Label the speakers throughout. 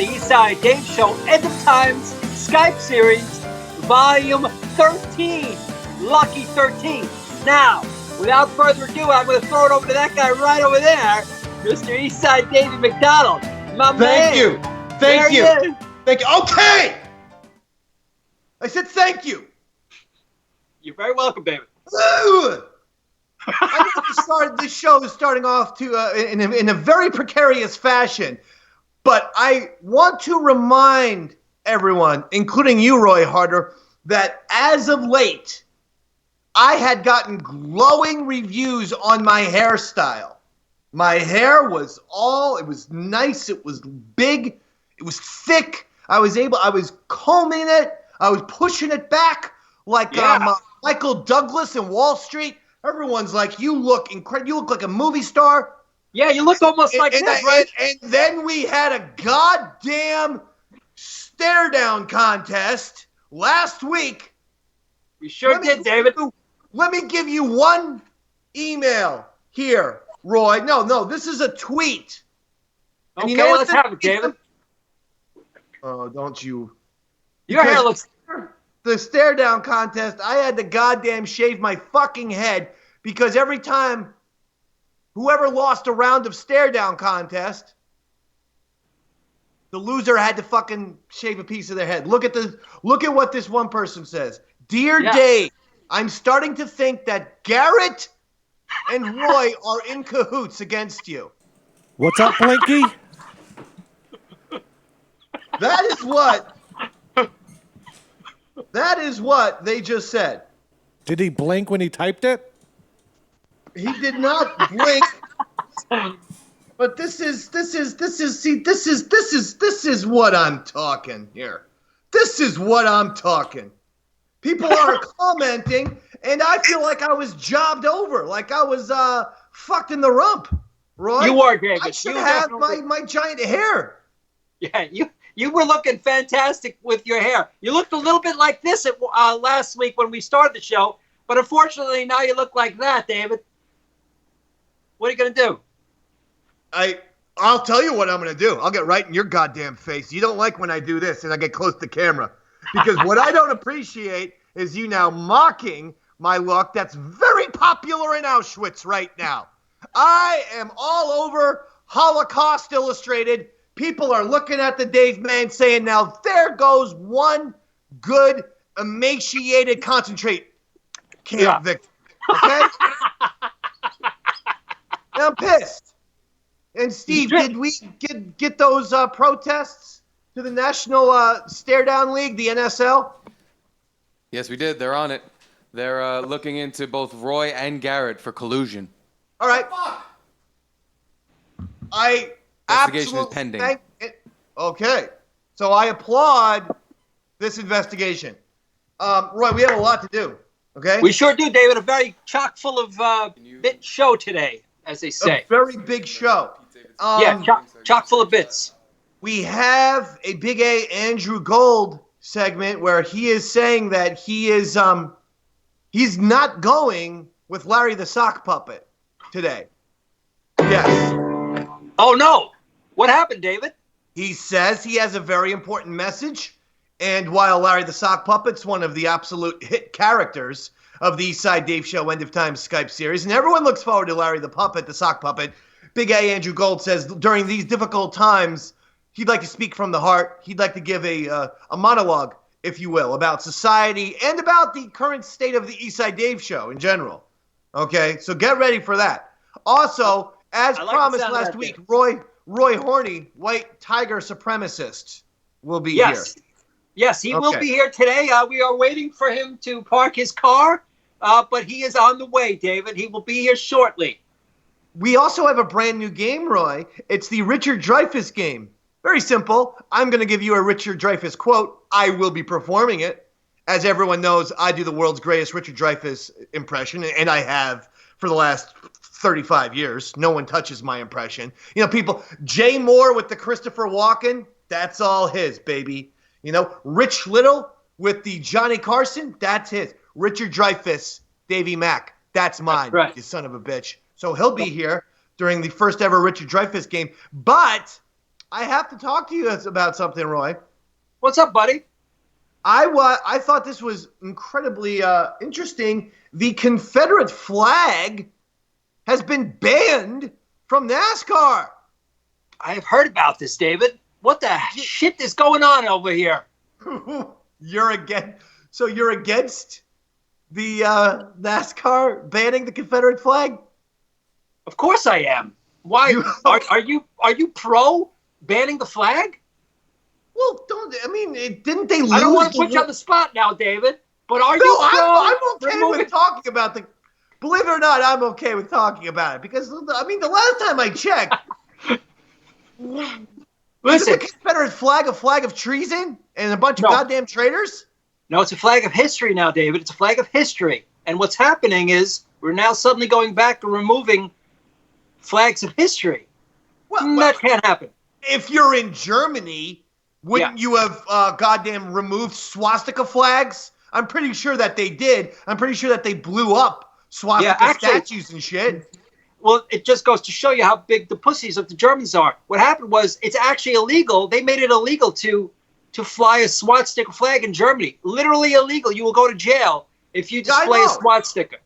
Speaker 1: the Eastside Dave Show End of Times Skype Series, Volume 13. Lucky 13. Now, without further ado, I'm going to throw it over to that guy right over there, Mr. Eastside David McDonald. My man.
Speaker 2: Thank you. Thank you. Thank you. Okay. I said thank you.
Speaker 1: You're very welcome, David.
Speaker 2: I know this show is starting off in a very precarious fashion, but I want to remind everyone, including you, Roy Harder, that as of late, I had gotten glowing reviews on my hairstyle. My hair was it was nice, it was big, it was thick. I was combing it, I was pushing it back like Michael Douglas in Wall Street. Everyone's like, you look incredible, you look like a movie star.
Speaker 1: Yeah, you look almost like this, right?
Speaker 2: And then we had a goddamn stare down contest last week.
Speaker 1: We sure did, David.
Speaker 2: Let me give you one email here, Roy. No, this is a tweet. And
Speaker 1: okay,
Speaker 2: you know what
Speaker 1: let's have it, David.
Speaker 2: Oh, don't you?
Speaker 1: Your hair looks...
Speaker 2: The stare down contest, I had to goddamn shave my fucking head because every time whoever lost a round of stare down contest, the loser had to fucking shave a piece of their head. Look at what this one person says. Dear Dave, I'm starting to think that Garrett and Roy are in cahoots against you.
Speaker 3: What's up, Blinky?
Speaker 2: That is what they just said.
Speaker 3: Did he blink when he typed it?
Speaker 2: He did not blink. But this is what I'm talking here. This is what I'm talking. People are commenting, and I feel like I was jobbed over, like I was fucked in the rump, Roy.
Speaker 1: You were, David.
Speaker 2: I should have my giant hair.
Speaker 1: Yeah, you were looking fantastic with your hair. You looked a little bit like this last week when we started the show, but unfortunately now you look like that, David. What are you going to do?
Speaker 2: I'll tell you what I'm going to do. I'll get right in your goddamn face. You don't like when I do this and I get close to camera. Because what I don't appreciate is you now mocking my look that's very popular in Auschwitz right now. I am all over Holocaust Illustrated. People are looking at the Dave Man saying, now there goes one good, emaciated concentrate camp victim. Okay? Now I'm pissed. And Steve, did we get those protests to the National Stare Down League, the NSL?
Speaker 4: Yes, we did. They're on it. They're looking into both Roy and Garrett for collusion.
Speaker 2: All right.
Speaker 4: Investigation is pending.
Speaker 2: Okay. So I applaud this investigation. Roy, we have a lot to do. Okay?
Speaker 1: We sure do, David. A very chock full of bit show today, as they say.
Speaker 2: A very big show.
Speaker 1: Chock full of bits.
Speaker 2: We have a Big A Andrew Gold segment where he is saying that he is he's not going with Larry the Sock Puppet today. Yes.
Speaker 1: Oh no. What happened, David?
Speaker 2: He says he has a very important message, and while Larry the Sock Puppet's one of the absolute hit characters of the Eastside Dave Show End of Time Skype series, and everyone looks forward to Larry the Sock Puppet, Big A Andrew Gold says during these difficult times, he'd like to speak from the heart. He'd like to give a monologue, if you will, about society and about the current state of the Eastside Dave Show in general. Okay, so get ready for that. Also, as promised last week, Roy Horney, white tiger supremacist, will be here.
Speaker 1: Yes, he will be here today. We are waiting for him to park his car, but he is on the way, David. He will be here shortly.
Speaker 2: We also have a brand new game, Roy. It's the Richard Dreyfuss game. Very simple. I'm going to give you a Richard Dreyfuss quote. I will be performing it. As everyone knows, I do the world's greatest Richard Dreyfuss impression, and I have for the last 35 years. No one touches my impression. You know, people, Jay Moore with the Christopher Walken, that's all his, baby. You know, Rich Little with the Johnny Carson, that's his. Richard Dreyfuss, Davey Mack, that's mine, you son of a bitch. So he'll be here during the first ever Richard Dreyfuss game. But I have to talk to you about something, Roy.
Speaker 1: What's up, buddy?
Speaker 2: I thought this was incredibly interesting. The Confederate flag has been banned from NASCAR.
Speaker 1: I have heard about this, David. What the shit is going on over here?
Speaker 2: You're against the NASCAR banning the Confederate flag?
Speaker 1: Of course I am. Why are you pro banning the flag?
Speaker 2: Well, didn't they lose?
Speaker 1: I don't want to put you on the spot now, David. But are
Speaker 2: No,
Speaker 1: you pro?
Speaker 2: I'm okay with talking about the. Believe it or not, I'm okay with talking about it because the last time I checked,
Speaker 1: Listen,
Speaker 2: isn't the Confederate flag a flag of treason and a bunch of goddamn traitors?
Speaker 1: No, it's a flag of history now, David. It's a flag of history. And what's happening is we're now suddenly going back to removing flags of history. Well, that can't happen.
Speaker 2: If you're in Germany, wouldn't you have goddamn removed swastika flags? I'm pretty sure that they did. I'm pretty sure that they blew up swastika statues and shit.
Speaker 1: Well, it just goes to show you how big the pussies of the Germans are. What happened was it's actually illegal. They made it illegal to fly a swastika flag in Germany. Literally illegal. You will go to jail if you display a swastika.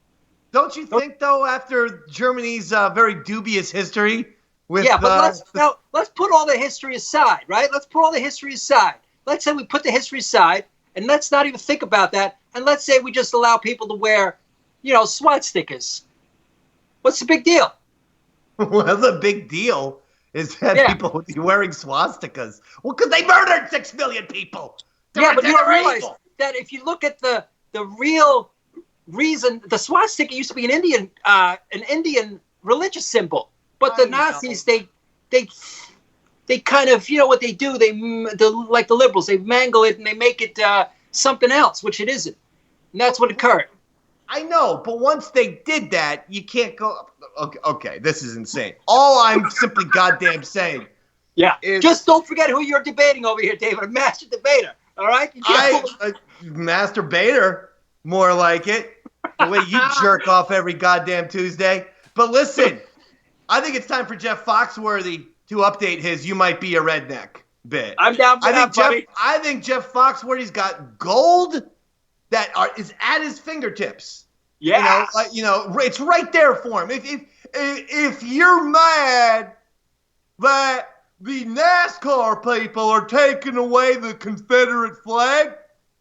Speaker 2: Don't you think, though, after Germany's very dubious history with...
Speaker 1: Yeah, but let's put all the history aside, right? Let's put all the history aside. Let's say we put the history aside, and let's not even think about that. And let's say we just allow people to wear, swastikas. What's the big deal?
Speaker 2: Well, the big deal is that people would be wearing swastikas. Well, because they murdered 6 million people.
Speaker 1: But you don't realize that if you look at the real reason, the swastika used to be an Indian religious symbol. But the Nazis, they kind of, what they do, like the liberals, they mangle it and they make it something else, which it isn't. And that's what occurred.
Speaker 2: I know, but once they did that, you can't go. Okay, this is insane. All I'm simply goddamn saying.
Speaker 1: Yeah. Just don't forget who you're debating over here, David. A master debater. All right?
Speaker 2: Masturbator, more like it. The way you jerk off every goddamn Tuesday. But listen, I think it's time for Jeff Foxworthy to update his "You Might Be a Redneck" bit.
Speaker 1: I'm down for that, buddy.
Speaker 2: I think Jeff Foxworthy's got gold that is at his fingertips.
Speaker 1: Yeah.
Speaker 2: It's right there for him. If you're mad that the NASCAR people are taking away the Confederate flag,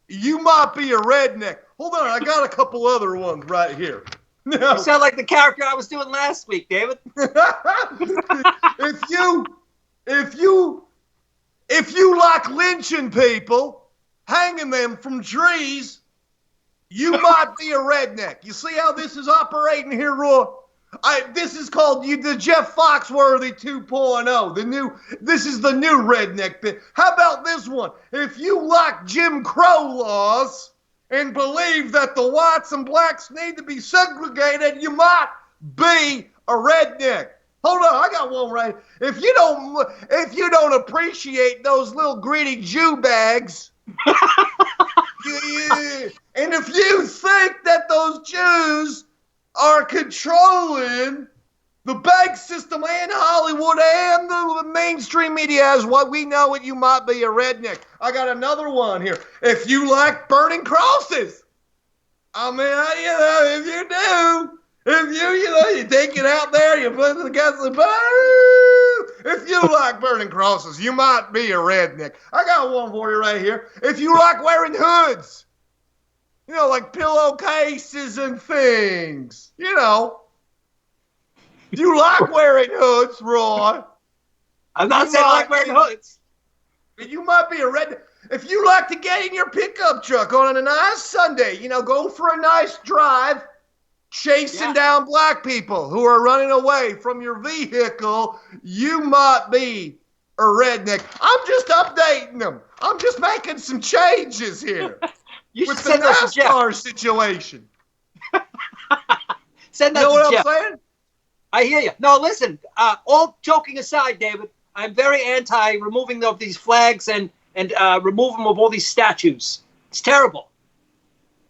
Speaker 2: you might be a redneck. Hold on, I got a couple other ones right here.
Speaker 1: You sound like the character I was doing last week, David.
Speaker 2: If you like lynching people, hanging them from trees, you might be a redneck. You see how this is operating here, Roy? This is called the Jeff Foxworthy 2.0. This is the new redneck bit. How about this one? If you like Jim Crow laws and believe that the whites and blacks need to be segregated, you might be a redneck. Hold on, I got one right. If you don't appreciate those little greedy Jew bags. And if you think that those Jews are controlling the bank system and Hollywood and the mainstream media as what we know it, you might be a redneck. I got another one here. If you like burning crosses, if you do, you take it out there, you put it against the if you like burning crosses, you might be a redneck. I got one for you right here. If you like wearing hoods, like pillowcases and things, Do you like wearing hoods, Roy?
Speaker 1: I'm not saying I like wearing hoods.
Speaker 2: You might be a redneck. If you like to get in your pickup truck on a nice Sunday, go for a nice drive, chasing down black people who are running away from your vehicle, you might be a redneck. I'm just updating them. I'm just making some changes here. With the NASCAR situation.
Speaker 1: Send that
Speaker 2: to
Speaker 1: what
Speaker 2: Jeff. I'm saying?
Speaker 1: I hear you. No, listen, all joking aside, David, I'm very anti removing of these flags and removing of all these statues. It's terrible.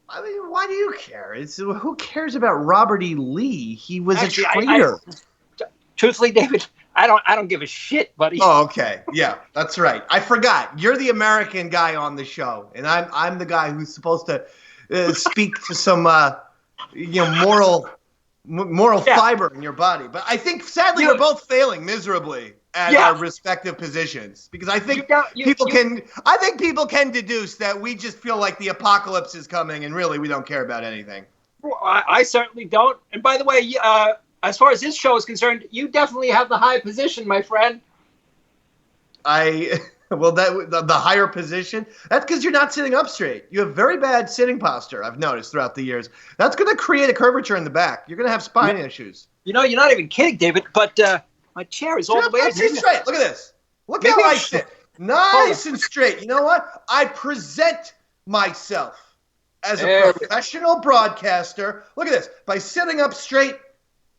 Speaker 2: I mean, why do you care? Who cares about Robert E. Lee? He was a traitor.
Speaker 1: Truthfully, David, I don't give a shit, buddy.
Speaker 2: Oh, okay. Yeah, that's right. I forgot. You're the American guy on the show, and I'm the guy who's supposed to speak to some moral fiber in your body. But I think sadly we're both failing miserably at our respective positions, because I think people can deduce that we just feel like the apocalypse is coming, and really we don't care about anything.
Speaker 1: Well, I certainly don't. And by the way, as far as this show is concerned, you definitely have the high position, my friend.
Speaker 2: The higher position, that's because you're not sitting up straight. You have very bad sitting posture, I've noticed throughout the years. That's going to create a curvature in the back. You're going to have spine issues.
Speaker 1: You know, you're not even kidding, David, but my chair is all the way up.
Speaker 2: Sit straight. Look at this. Look how I sit. Nice and straight. You know what? I present myself as a professional broadcaster. Look at this. By sitting up straight,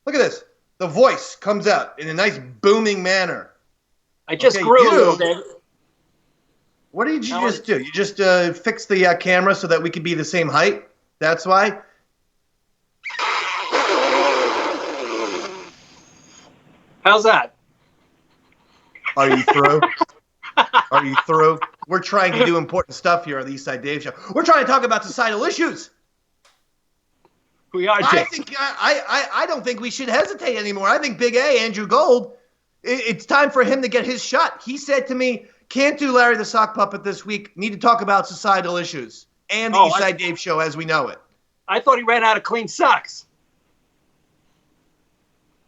Speaker 2: look at this. The voice comes out in a nice booming manner.
Speaker 1: I just grew a little, David.
Speaker 2: What did you just do? You just fixed the camera so that we could be the same height? That's why?
Speaker 1: How's that?
Speaker 2: Are you through? Are you through? We're trying to do important stuff here on the Eastside Dave Show. We're trying to talk about societal issues.
Speaker 1: We are,
Speaker 2: Jake. I don't think we should hesitate anymore. I think Big A, Andrew Gold, it's time for him to get his shot. He said to me, can't do Larry the Sock Puppet this week. Need to talk about societal issues and the Eastside Dave Show as we know it.
Speaker 1: I thought he ran out of clean socks.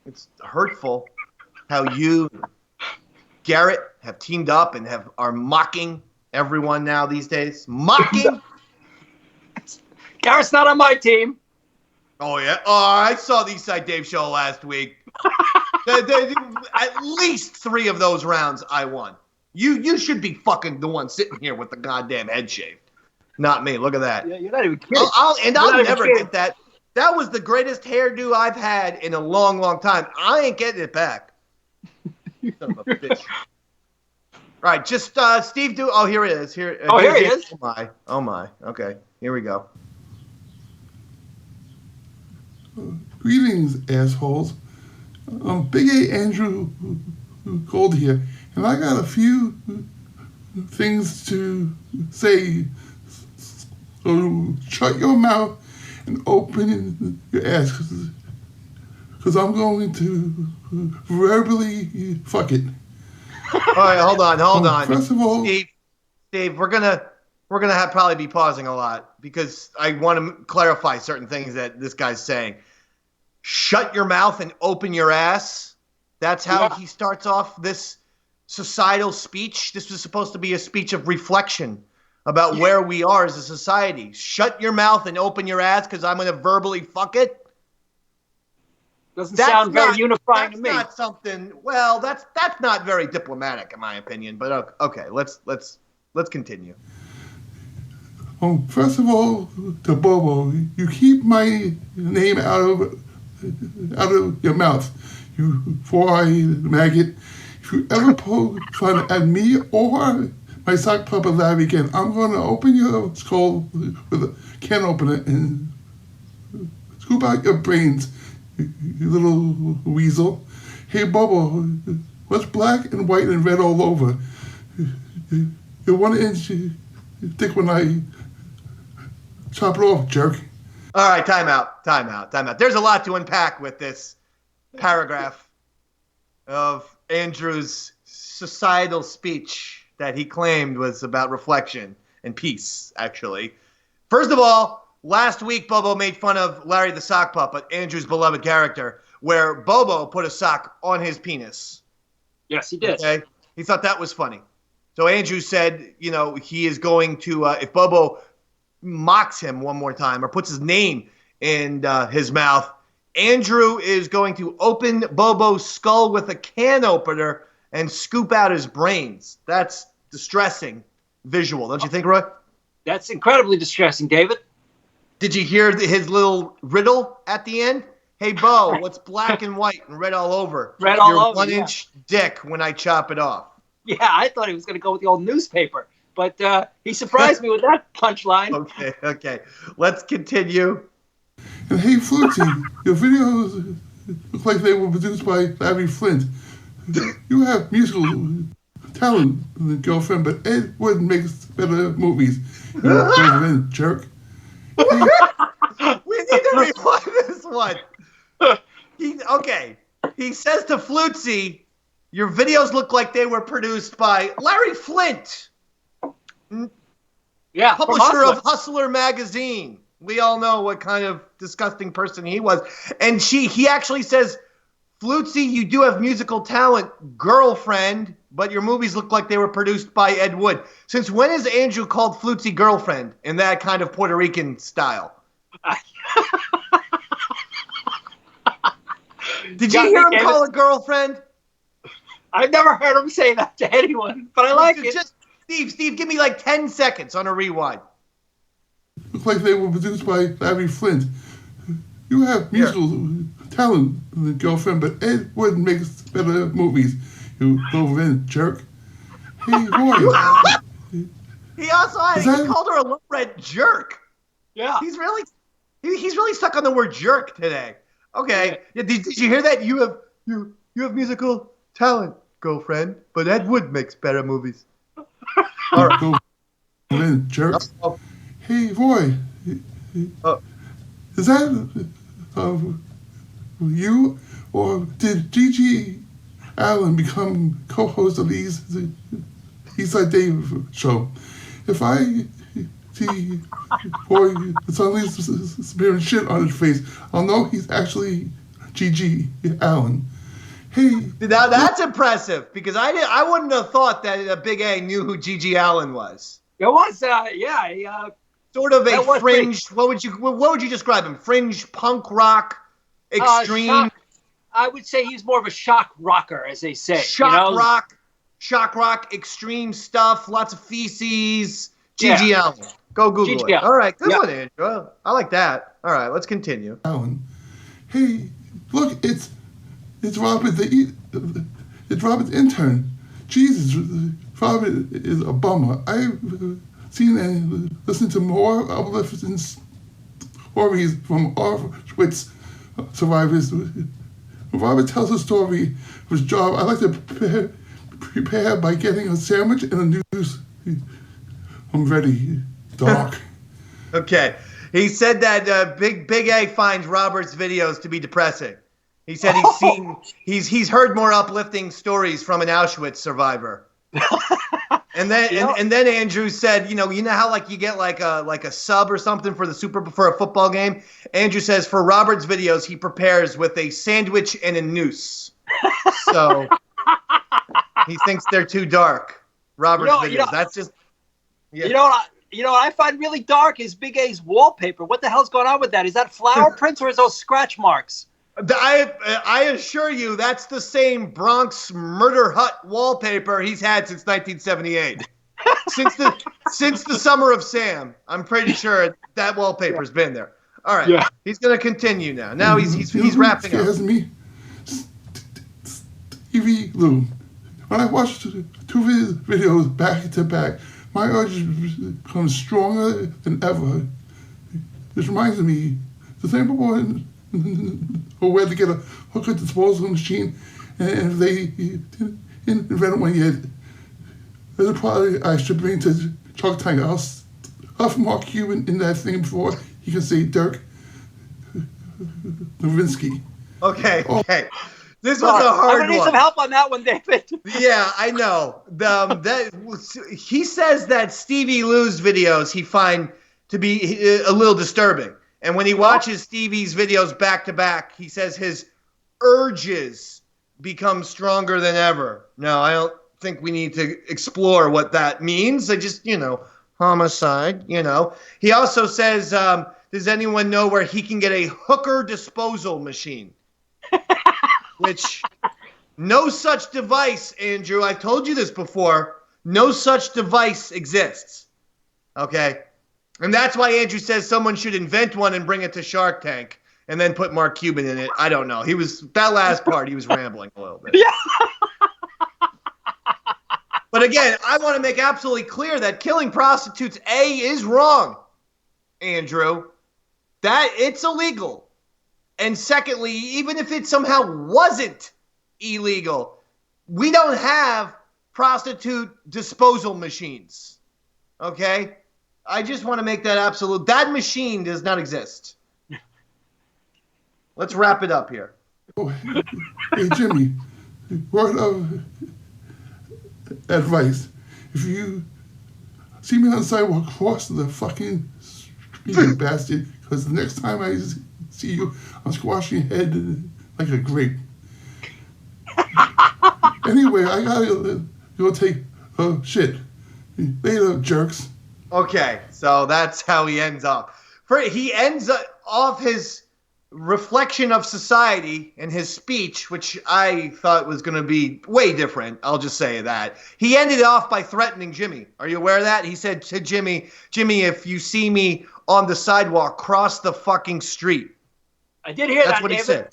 Speaker 2: It's hurtful how you, Garrett, have teamed up and are mocking everyone now these days. Mocking?
Speaker 1: Garrett's not on my team.
Speaker 2: Oh, yeah? Oh, I saw the Eastside Dave Show last week. At least 3 of those rounds I won. You should be fucking the one sitting here with the goddamn head shaved. Not me. Look at that.
Speaker 1: Yeah, you're not even kidding.
Speaker 2: I'll never get that. That was the greatest hairdo I've had in a long, long time. I ain't getting it back. Son of a bitch. Right, just Steve do. Oh, here it is. Here he is. Oh my. Okay, here we go.
Speaker 5: Greetings, assholes. Big A Andrew Gold here, and I got a few things to say. So shut your mouth and open your ass, because I'm going to verbally fuck it.
Speaker 2: All right, hold on.
Speaker 5: First of all,
Speaker 2: Steve, we're gonna have probably be pausing a lot because I want to clarify certain things that this guy's saying. Shut your mouth and open your ass. That's how he starts off this societal speech. This was supposed to be a speech of reflection about where we are as a society. Shut your mouth and open your ass because I'm going to verbally fuck it.
Speaker 1: Doesn't sound very unifying to me.
Speaker 2: That's not something. Well, that's not very diplomatic in my opinion. But okay, let's continue.
Speaker 5: First of all, to Bobo, you keep my name out of your mouth, you four-eyed maggot. If you ever poke fun at me or my sock puppet Larry again, I'm going to open your skull with a can opener and scoop out your brains, you little weasel. Hey, Bobo, what's black and white and red all over? You're 1 inch thick when I chop it off, jerk.
Speaker 2: All right, time out. There's a lot to unpack with this paragraph of Andrew's societal speech that he claimed was about reflection and peace, actually. First of all, last week Bobo made fun of Larry the Sock Puppet, Andrew's beloved character, where Bobo put a sock on his penis.
Speaker 1: Yes, he did.
Speaker 2: Okay? He thought that was funny. So Andrew said, he is going to, if Bobo mocks him one more time or puts his name in his mouth, Andrew is going to open Bobo's skull with a can opener and scoop out his brains. That's distressing visual, don't you think, Roy?
Speaker 1: That's incredibly distressing, David.
Speaker 2: Did you hear his little riddle at the end? Hey, Bo, what's black and white and red all over?
Speaker 1: Red all over,
Speaker 2: 1 inch dick when I chop it off.
Speaker 1: Yeah, I thought he was going to go with the old newspaper. But he surprised me with that punchline.
Speaker 2: Okay. Let's continue.
Speaker 5: And hey, Flutey, your videos look like they were produced by Larry Flint. You have musical talent, girlfriend, but Ed Wood makes better movies. You over jerk. Hey,
Speaker 2: We need to rewind this one. Okay. He says to Flutey, your videos look like they were produced by Larry Flint,
Speaker 1: Yeah, from
Speaker 2: publisher
Speaker 1: Hustler.
Speaker 2: of Hustler magazine. We all know what kind of disgusting person he was. And he actually says, Flutey, you do have musical talent, girlfriend, but your movies look like they were produced by Ed Wood. Since when is Andrew called Flutey girlfriend in that kind of Puerto Rican style? Did you hear him call her girlfriend?
Speaker 1: I've never heard him say that to anyone, but I like it.
Speaker 2: Just Steve, give me like 10 seconds on a rewind.
Speaker 5: look like they were produced by Larry Flint. You have musical talent, girlfriend, but Ed Wood makes better movies. You over jerk. Hey, boy.
Speaker 2: He called her a little red jerk.
Speaker 1: Yeah.
Speaker 2: He's really stuck on the word jerk today. Okay. Yeah, did you hear that? You have musical talent, girlfriend, but Ed Wood makes better movies. All right.
Speaker 5: Go in, jerk.
Speaker 2: Oh.
Speaker 5: Hey, boy. Is that you, or did Gigi Allen become co-host of the Eastside Dave show? If I see boy suddenly smearing shit on his face, I'll know he's actually Gigi Allen. Hey,
Speaker 2: Now that's impressive because I wouldn't have thought that Big A knew who Gigi Allen was.
Speaker 1: It was,
Speaker 2: Sort of a
Speaker 1: was
Speaker 2: fringe. What would you describe him? Fringe punk rock, extreme
Speaker 1: I would say he's more of a shock rocker, as they say.
Speaker 2: shock rock, extreme stuff. Lots of feces.
Speaker 1: Yeah.
Speaker 2: Gigi Allen. Go Google
Speaker 1: Gigi
Speaker 2: it.
Speaker 1: Allen.
Speaker 2: All right, good
Speaker 1: Yeah.
Speaker 2: one, Andrew. I like that. All right, let's continue.
Speaker 5: Allen. Hey, look, it's Robert it's Robert's intern. Jesus, Robert is a bummer. I've seen and listened to more uplifting stories from Auschwitz survivors. When Robert tells a story of his job, I like to prepare by getting a sandwich and a news. I'm ready, Doc.
Speaker 2: Okay. He said that Big A finds Robert's videos to be depressing. He said he's heard more uplifting stories from an Auschwitz survivor. And then Andrew said, you know how like you get like a sub or something for a football game. Andrew says for Robert's videos he prepares with a sandwich and a noose. So he thinks they're too dark. Robert's videos. That's just
Speaker 1: You know what I find really dark is Big A's wallpaper. What the hell's going on with that? Is that flower prints or is those scratch marks?
Speaker 2: I assure you, that's the same Bronx murder hut wallpaper he's had since 1978. since the summer of Sam, I'm pretty sure that wallpaper's been there. All right,
Speaker 1: Yeah.
Speaker 2: He's gonna continue now. Now he's wrapping up.
Speaker 5: Scares me. Stevie Lou. When I watch two videos back to back, my urge becomes stronger than ever. This reminds me, the same people who where to get a hooker disposal machine, and if they didn't invent one yet, there's a product I should bring to Chuck Tank. I'll stuff Mark Cuban in that thing before he can say Dirk Nowitzki.
Speaker 2: Okay. This was
Speaker 1: Sorry,
Speaker 2: a hard
Speaker 1: I'm gonna need
Speaker 2: one.
Speaker 1: some help on that one, David.
Speaker 2: Yeah, I know. He says that Stevie Lou's videos he find to be a little disturbing. And when he watches Stevie's videos back to back, he says his urges become stronger than ever. No, I don't think we need to explore what that means. I just, homicide, He also says, does anyone know where he can get a hooker disposal machine? Which, no such device, Andrew, I've told you this before, no such device exists. Okay? And that's why Andrew says someone should invent one and bring it to Shark Tank and then put Mark Cuban in it. I don't know. That last part, he was rambling a little bit.
Speaker 1: Yeah.
Speaker 2: But again, I want to make absolutely clear that killing prostitutes, A, is wrong, Andrew. That it's illegal. And secondly, even if it somehow wasn't illegal, we don't have prostitute disposal machines. Okay? I just want to make that absolute. That machine does not exist. Let's wrap it up here.
Speaker 5: Oh, hey, Jimmy, word of advice. If you see me on the sidewalk, cross the fucking street, you bastard, because the next time I see you, I'm squashing your head like a grape. Anyway, I gotta go take a shit. Later, jerks.
Speaker 2: Okay, so that's how he ends up. He ends off his reflection of society in his speech, which I thought was going to be way different. I'll just say that. He ended off by threatening Jimmy. Are you aware of that? He said to Jimmy, if you see me on the sidewalk, cross the fucking street.
Speaker 1: I did hear that,
Speaker 2: That's what
Speaker 1: David.
Speaker 2: he said.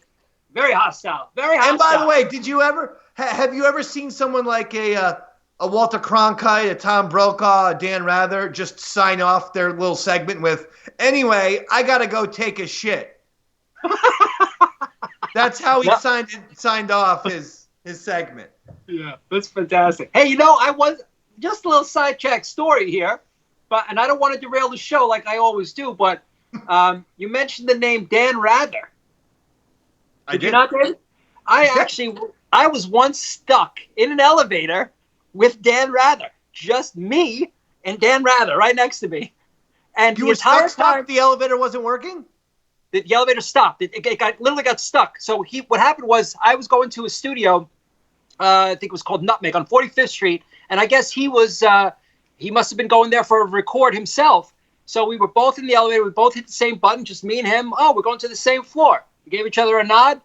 Speaker 1: Very hostile. Very hostile.
Speaker 2: And by the way, did you ever have you ever seen someone like a Walter Cronkite, a Tom Brokaw, a Dan Rather just sign off their little segment with, anyway, I got to go take a shit. That's how he signed off his segment.
Speaker 1: Yeah, that's fantastic. Hey, I was just a little sidetrack story here, and I don't want to derail the show like I always do, but you mentioned the name Dan Rather. Did you not, David? I was once stuck in an elevator with Dan Rather, just me and Dan Rather right next to me, and
Speaker 2: you
Speaker 1: the
Speaker 2: were
Speaker 1: entire
Speaker 2: stuck.
Speaker 1: time
Speaker 2: The elevator wasn't lworking.
Speaker 1: The elevator stopped. It literally got stuck. So what happened was I was going to a studio, I think it was called Nutmeg on 45th Street, and I guess he must have been going there for a record himself. So we were both in the elevator. We both hit the same button, just me and him. Oh, we're going to the same floor. We gave each other a nod,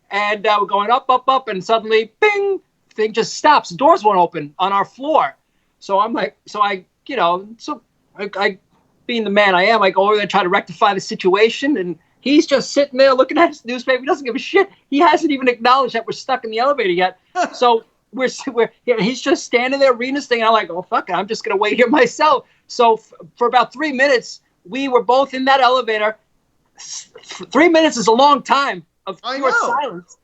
Speaker 1: and we're going up, up, up, and suddenly, bing, thing just stops. The doors won't open on our floor. So I'm like, I being the man I am, I go over there and try to rectify the situation, and he's just sitting there looking at his newspaper. He doesn't give a shit. He hasn't even acknowledged that we're stuck in the elevator yet. So he's just standing there reading his thing. And I'm like, oh, fuck it. I'm just going to wait here myself. So for about 3 minutes, we were both in that elevator. 3 minutes is a long time of pure silence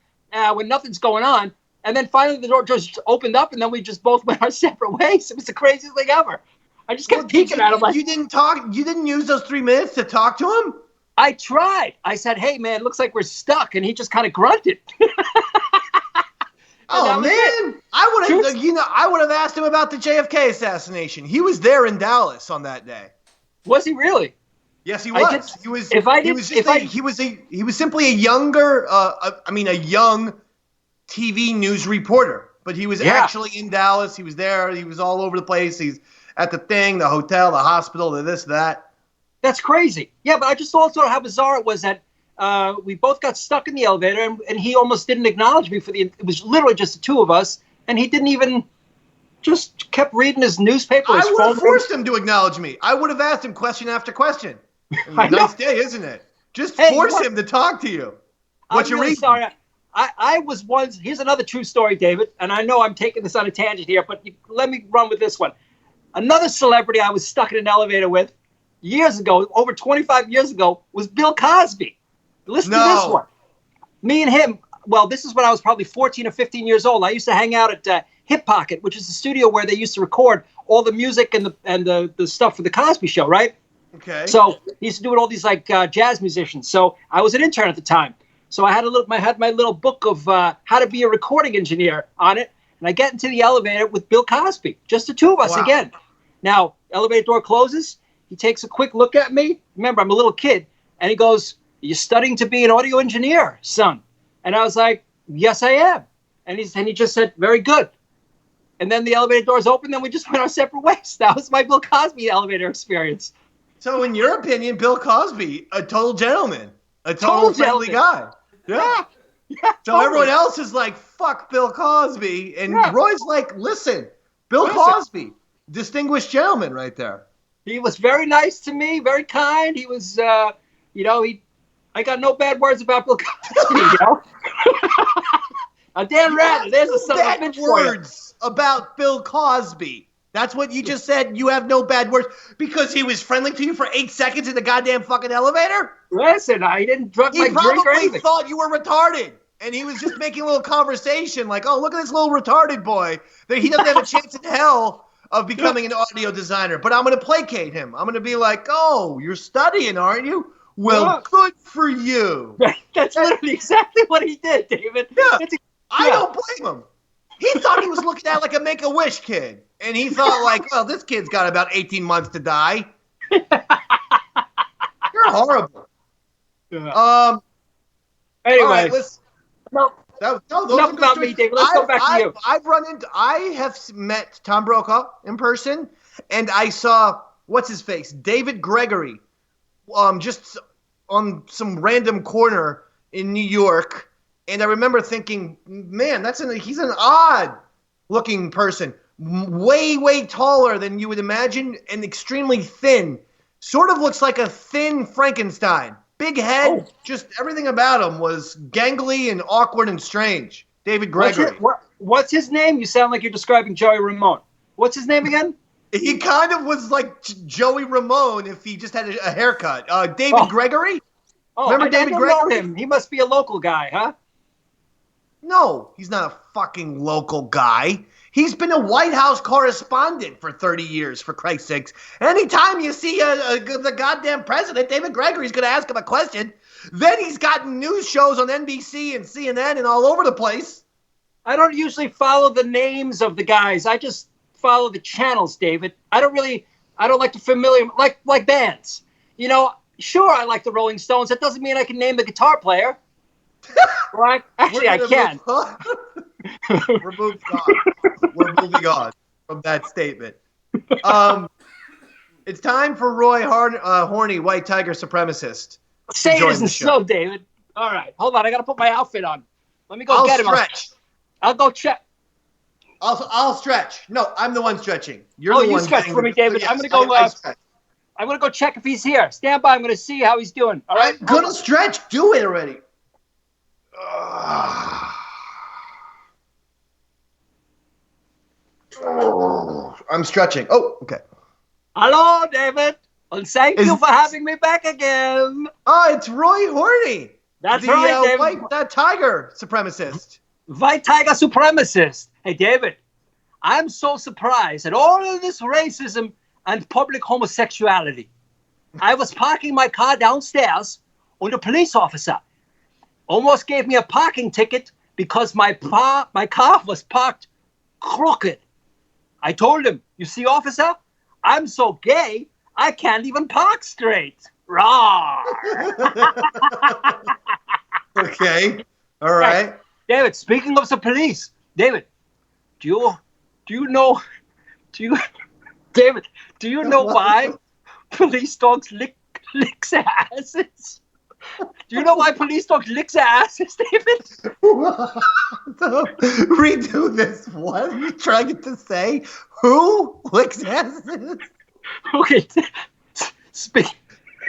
Speaker 1: when nothing's going on. And then finally the door just opened up, and then we just both went our separate ways. It was the craziest thing ever. I just kept peeking at him. Like,
Speaker 2: you didn't talk? You didn't use those 3 minutes to talk to him?
Speaker 1: I tried. I said, hey, man, looks like we're stuck. And he just kind of grunted.
Speaker 2: Oh, man. I would have asked him about the JFK assassination. He was there in Dallas on that day.
Speaker 1: Was he really?
Speaker 2: Yes, he was. He was simply a young TV news reporter, but he was actually in Dallas. He was there. He was all over the place. He's at the thing, the hotel, the hospital, the this, that.
Speaker 1: That's crazy. Yeah, but I just also how bizarre it was that we both got stuck in the elevator, and he almost didn't acknowledge me it was literally just the two of us, and he didn't even, just kept reading his newspaper.
Speaker 2: I would have forced him to acknowledge me. I would have asked him question after question. Nice day, isn't it? Just force him to talk to you. What you reading? Sorry.
Speaker 1: I was once, here's another true story, David, and I know I'm taking this on a tangent here, but let me run with this one. Another celebrity I was stuck in an elevator with years ago, over 25 years ago, was Bill Cosby. Listen to this one. Me and him, well, this is when I was probably 14 or 15 years old. I used to hang out at Hip Pocket, which is the studio where they used to record all the music and the stuff for the Cosby Show, right?
Speaker 2: Okay.
Speaker 1: So he used to do it with all these jazz musicians. So I was an intern at the time. So I had my little book of how to be a recording engineer on it, and I get into the elevator with Bill Cosby, just the two of us again. Now, elevator door closes. He takes a quick look at me. Remember, I'm a little kid, and he goes, "You're studying to be an audio engineer, son." And I was like, "Yes, I am." And he just said, "Very good." And then the elevator doors opened, and we just went our separate ways. That was my Bill Cosby elevator experience.
Speaker 2: So, in your opinion, Bill Cosby, a total gentleman, a total friendly guy. Yeah. So totally. Everyone else is like, fuck Bill Cosby. And Roy's like, listen, Bill Cosby, distinguished gentleman right there.
Speaker 1: He was very nice to me, very kind. He was, I got no bad words about Bill Cosby, Dan Rather, there's a son of a bitch for you.
Speaker 2: Words about Bill Cosby. That's what you just said. You have no bad words because he was friendly to you for 8 seconds in the goddamn fucking elevator?
Speaker 1: Listen, I didn't drug my drink or anything.
Speaker 2: He probably thought you were retarded. and he was just making a little conversation like, oh, look at this little retarded boy. That he doesn't have a chance in hell of becoming an audio designer. But I'm going to placate him. I'm going to be like, oh, you're studying, aren't you? Well, good for you.
Speaker 1: That's literally exactly what he did, David.
Speaker 2: Yeah, I don't blame him. He thought he was looking at like a Make-A-Wish kid. And he thought like, well, this kid's got about 18 months to die. You're horrible.
Speaker 1: Yeah.
Speaker 2: All
Speaker 1: Anyway.
Speaker 2: right, listen.
Speaker 1: No,
Speaker 2: those
Speaker 1: enough about me, David. Let's go back to you.
Speaker 2: I have met Tom Brokaw in person, and I saw, what's his face? David Gregory, just on some random corner in New York. And I remember thinking, man, he's an odd looking person. Way, way taller than you would imagine and extremely thin. Sort of looks like a thin Frankenstein. Big head, just everything about him was gangly and awkward and strange. David Gregory.
Speaker 1: What's his name? You sound like you're describing Joey Ramone. What's his name again?
Speaker 2: He kind of was like Joey Ramone if he just had a haircut. David Gregory? Remember David Gregory?
Speaker 1: Know him. He must be a local guy, huh?
Speaker 2: No, he's not a fucking local guy. He's been a White House correspondent for 30 years, for Christ's sakes. Anytime you see the goddamn president, David Gregory's going to ask him a question. Then he's gotten news shows on NBC and CNN and all over the place.
Speaker 1: I don't usually follow the names of the guys. I just follow the channels, David. I don't like the familiar, like bands. You know, sure, I like the Rolling Stones. That doesn't mean I can name the guitar player. Right? Actually, I can.
Speaker 2: We're moving on from that statement. It's time for Roy Horny, White Tiger Supremacist.
Speaker 1: Say it isn't so, David. All right, hold on. I got to put my outfit on. Let me go get him. I'll go check.
Speaker 2: I'll stretch. No, I'm the one stretching. You're the one.
Speaker 1: You stretch for me, David.
Speaker 2: Yes,
Speaker 1: I'm going to go. I'm going to go check if he's here. Stand by. I'm going to see how he's doing. All right.
Speaker 2: I'm going to stretch. Do it already. I'm stretching. Oh, okay.
Speaker 1: Hello, David. And thank you for having me back again.
Speaker 2: Oh, it's Roy Horny.
Speaker 1: That's right, David.
Speaker 2: White tiger supremacist.
Speaker 1: White tiger supremacist. Hey, David, I'm so surprised at all of this racism and public homosexuality. I was parking my car downstairs and a police officer almost gave me a parking ticket because my car was parked crooked. I told him, you see, officer, I'm so gay, I can't even park straight. Rawr.
Speaker 2: Okay. All right.
Speaker 1: David, speaking of the police, David, do you know why police dogs licks their asses? Do you know why police dogs lick their asses, David?
Speaker 2: Redo this. What are you trying to say? Who licks asses?
Speaker 1: Okay. Speak.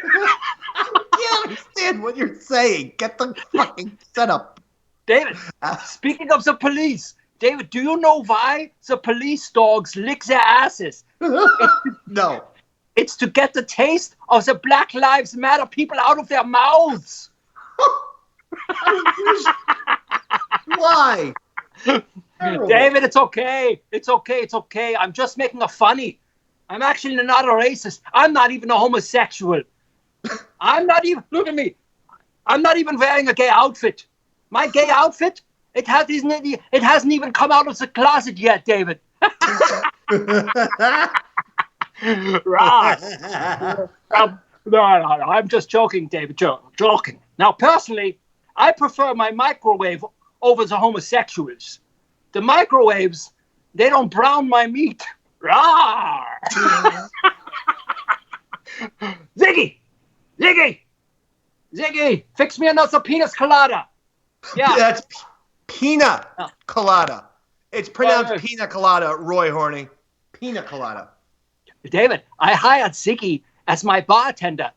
Speaker 2: I can't understand what you're saying. Get the fucking setup.
Speaker 1: David, speaking of the police, David, do you know why the police dogs lick their asses?
Speaker 2: No.
Speaker 1: It's to get the taste of the Black Lives Matter people out of their mouths.
Speaker 2: Why?
Speaker 1: David, it's okay. It's okay. I'm just making a funny. I'm actually not a racist. I'm not even a homosexual. Look at me. I'm not even wearing a gay outfit. My gay outfit, it hasn't even come out of the closet yet, David. Right. No, I'm just joking, David. Joking. Now, personally, I prefer my microwave over the homosexuals. The microwaves, they don't brown my meat. Rawr! Ziggy, fix me another penis colada. Yeah.
Speaker 2: That's pina colada. It's pronounced pina colada, Roy Horny. Pina colada.
Speaker 1: David, I hired Ziggy as my bartender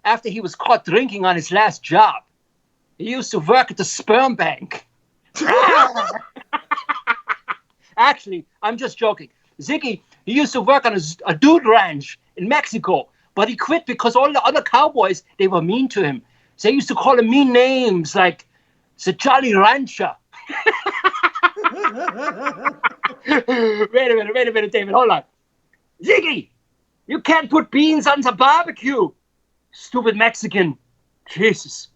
Speaker 1: after he was caught drinking on his last job. He used to work at the sperm bank. Actually, I'm just joking. Ziggy, he used to work on a dude ranch in Mexico, but he quit because all the other cowboys, they were mean to him. They used to call him mean names like The Jolly Rancher. Wait a minute, David. Hold on. Ziggy, you can't put beans on the barbecue. Stupid Mexican. Jesus.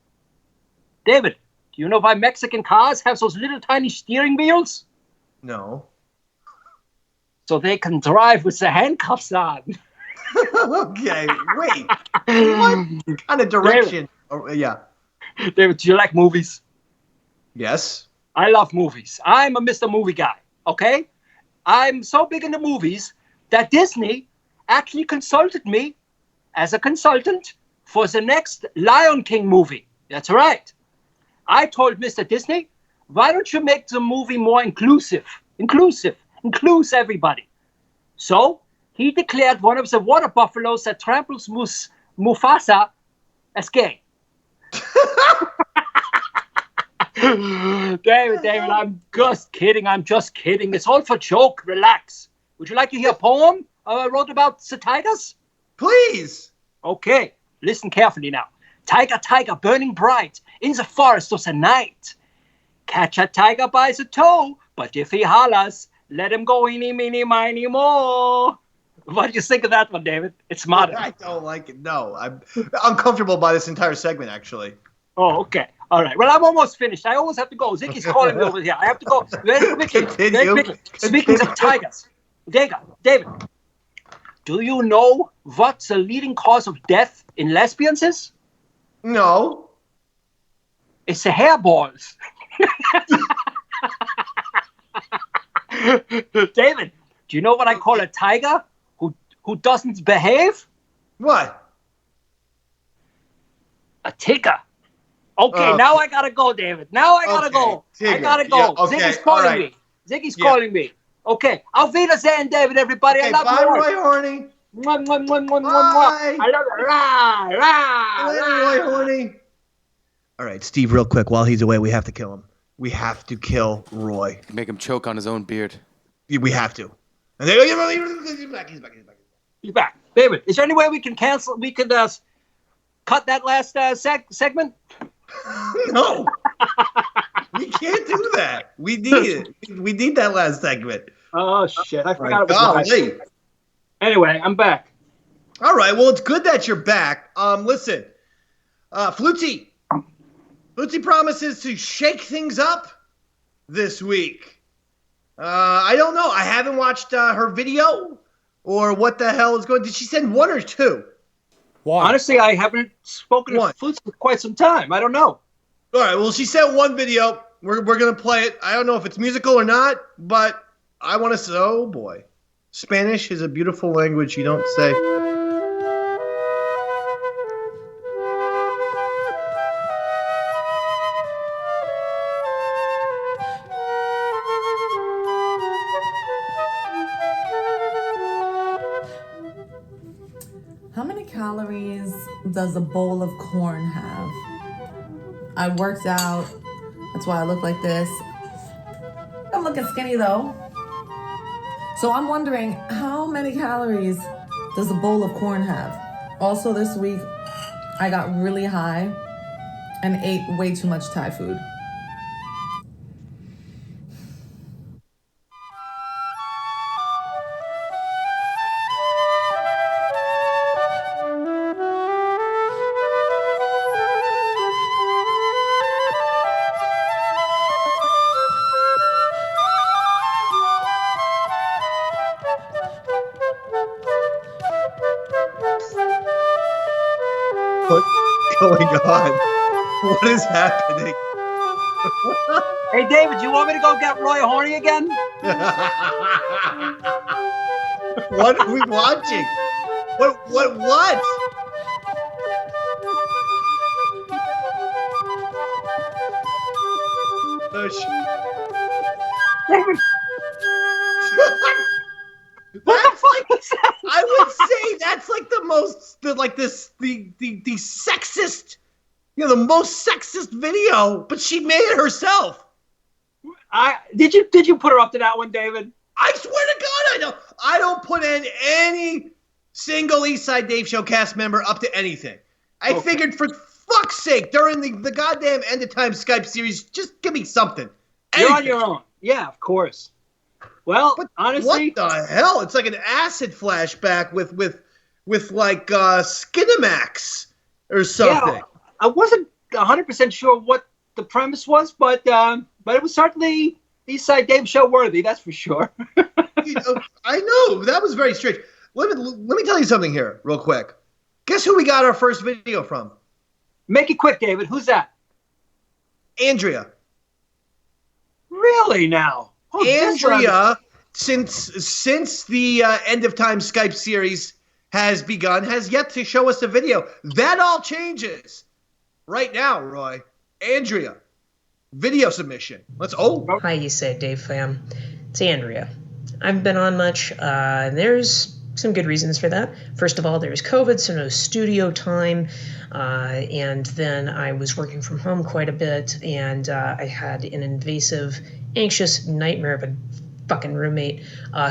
Speaker 1: David, do you know why Mexican cars have those little tiny steering wheels?
Speaker 2: No.
Speaker 1: So they can drive with the handcuffs on.
Speaker 2: Okay, wait. What kind of direction? Oh, yeah.
Speaker 1: David, do you like movies?
Speaker 2: Yes.
Speaker 1: I love movies. I'm a Mr. Movie guy, okay? I'm so big into movies that Disney actually consulted me as a consultant for the next Lion King movie. That's right. I told Mr. Disney, why don't you make the movie more inclusive? Include everybody. So he declared one of the water buffaloes that tramples Mufasa as gay. David, I'm just kidding. It's all for joke. Relax. Would you like to hear a poem I wrote about the tigers?
Speaker 2: Please.
Speaker 1: Okay, listen carefully now. Tiger, tiger, burning bright in the forest of the night. Catch a tiger by the toe, but if he hollers, let him go eeny, meeny, miny, mo. What do you think of that one, David? It's modern.
Speaker 2: I don't like it. No, I'm uncomfortable by this entire segment, actually.
Speaker 1: Oh, okay. All right. Well, I'm almost finished. I always have to go. Ziggy's calling me over here. I have to go very quickly.
Speaker 2: Continue.
Speaker 1: Speaking of tigers, David, do you know what the leading cause of death in lesbians is?
Speaker 2: No.
Speaker 1: It's the hairballs. David, do you know what I call a tiger who doesn't behave?
Speaker 2: What?
Speaker 1: A ticker. Okay, now I gotta go, David. Now I gotta go.
Speaker 2: Tigger.
Speaker 1: I gotta go.
Speaker 2: Yeah, okay,
Speaker 1: Ziggy's calling me. Ziggy's calling me. Okay. Auf Wiedersehen, David, everybody.
Speaker 2: Okay,
Speaker 1: I love
Speaker 2: bye,
Speaker 1: you.
Speaker 2: Roy Horny.
Speaker 1: Mwah, mwah, mwah, mwah, mwah,
Speaker 2: Bye.
Speaker 1: mwah. I love you. Rah, rah,
Speaker 2: Later,
Speaker 1: rah.
Speaker 2: Roy Horny. All right, Steve, real quick. While he's away, we have to kill him. We have to kill Roy.
Speaker 4: Make him choke on his own beard.
Speaker 2: We have to. And then, he's back.
Speaker 1: He's back. David, is there any way we can cancel? We could cut that last segment?
Speaker 2: No. We can't do that. We need it. We need that last segment.
Speaker 1: Oh, shit. I forgot it was
Speaker 2: Golly.
Speaker 1: live. Anyway, I'm back.
Speaker 2: All right. Well, it's good that you're back. Listen, Flutey promises to shake things up this week. I don't know. I haven't watched her video or what the hell is going. Did she send one or two?
Speaker 3: One.
Speaker 1: Honestly, I haven't spoken to Flutey for quite some time. I don't know.
Speaker 2: All right. Well, she sent one video. We're gonna play it. I don't know if it's musical or not, but I want to say, oh boy, Spanish is a beautiful language. You don't say.
Speaker 6: How many calories does a bowl of corn have? I worked out. That's why I look like this. I'm looking skinny though. So I'm wondering, how many calories does a bowl of corn have? Also this week, I got really high and ate way too much Thai food.
Speaker 2: What's going on? What is happening?
Speaker 1: Hey, David, do you want me to go get Roy Horny again?
Speaker 2: What are we watching? What? Oh,
Speaker 1: David, what the fuck is that?
Speaker 2: I would say that's like the sexist, the most sexist video, but she made it herself.
Speaker 1: Did you put her up to that one, David?
Speaker 2: I swear to God, I don't put in any single Eastside Dave Show cast member up to anything. I figured for fuck's sake, during the goddamn End of Time Skype series, just give me something.
Speaker 1: You're on
Speaker 2: Anything.
Speaker 1: your own. Yeah, of course. Well,
Speaker 2: But
Speaker 1: honestly,
Speaker 2: what the hell? It's like an acid flashback with like Skinamax or something.
Speaker 1: yeah, I wasn't 100% sure what the premise was, but it was certainly East Side Dave show worthy. That's for sure.
Speaker 2: I know that was very strange. Let me tell you something here, real quick. Guess who we got our first video from?
Speaker 1: Make it quick, David. Who's that?
Speaker 2: Andrea.
Speaker 1: Really now? Oh, this one-
Speaker 2: Andrea, since the End of Time Skype series has begun, has yet to show us a video. That all changes right now, Roy. Andrea, video submission.
Speaker 7: Hi, you say Dave fam. It's Andrea. I haven't been on much. There's some good reasons for that. First of all, there's COVID, so no studio time. And then I was working from home quite a bit, and I had an invasive, anxious nightmare of a fucking roommate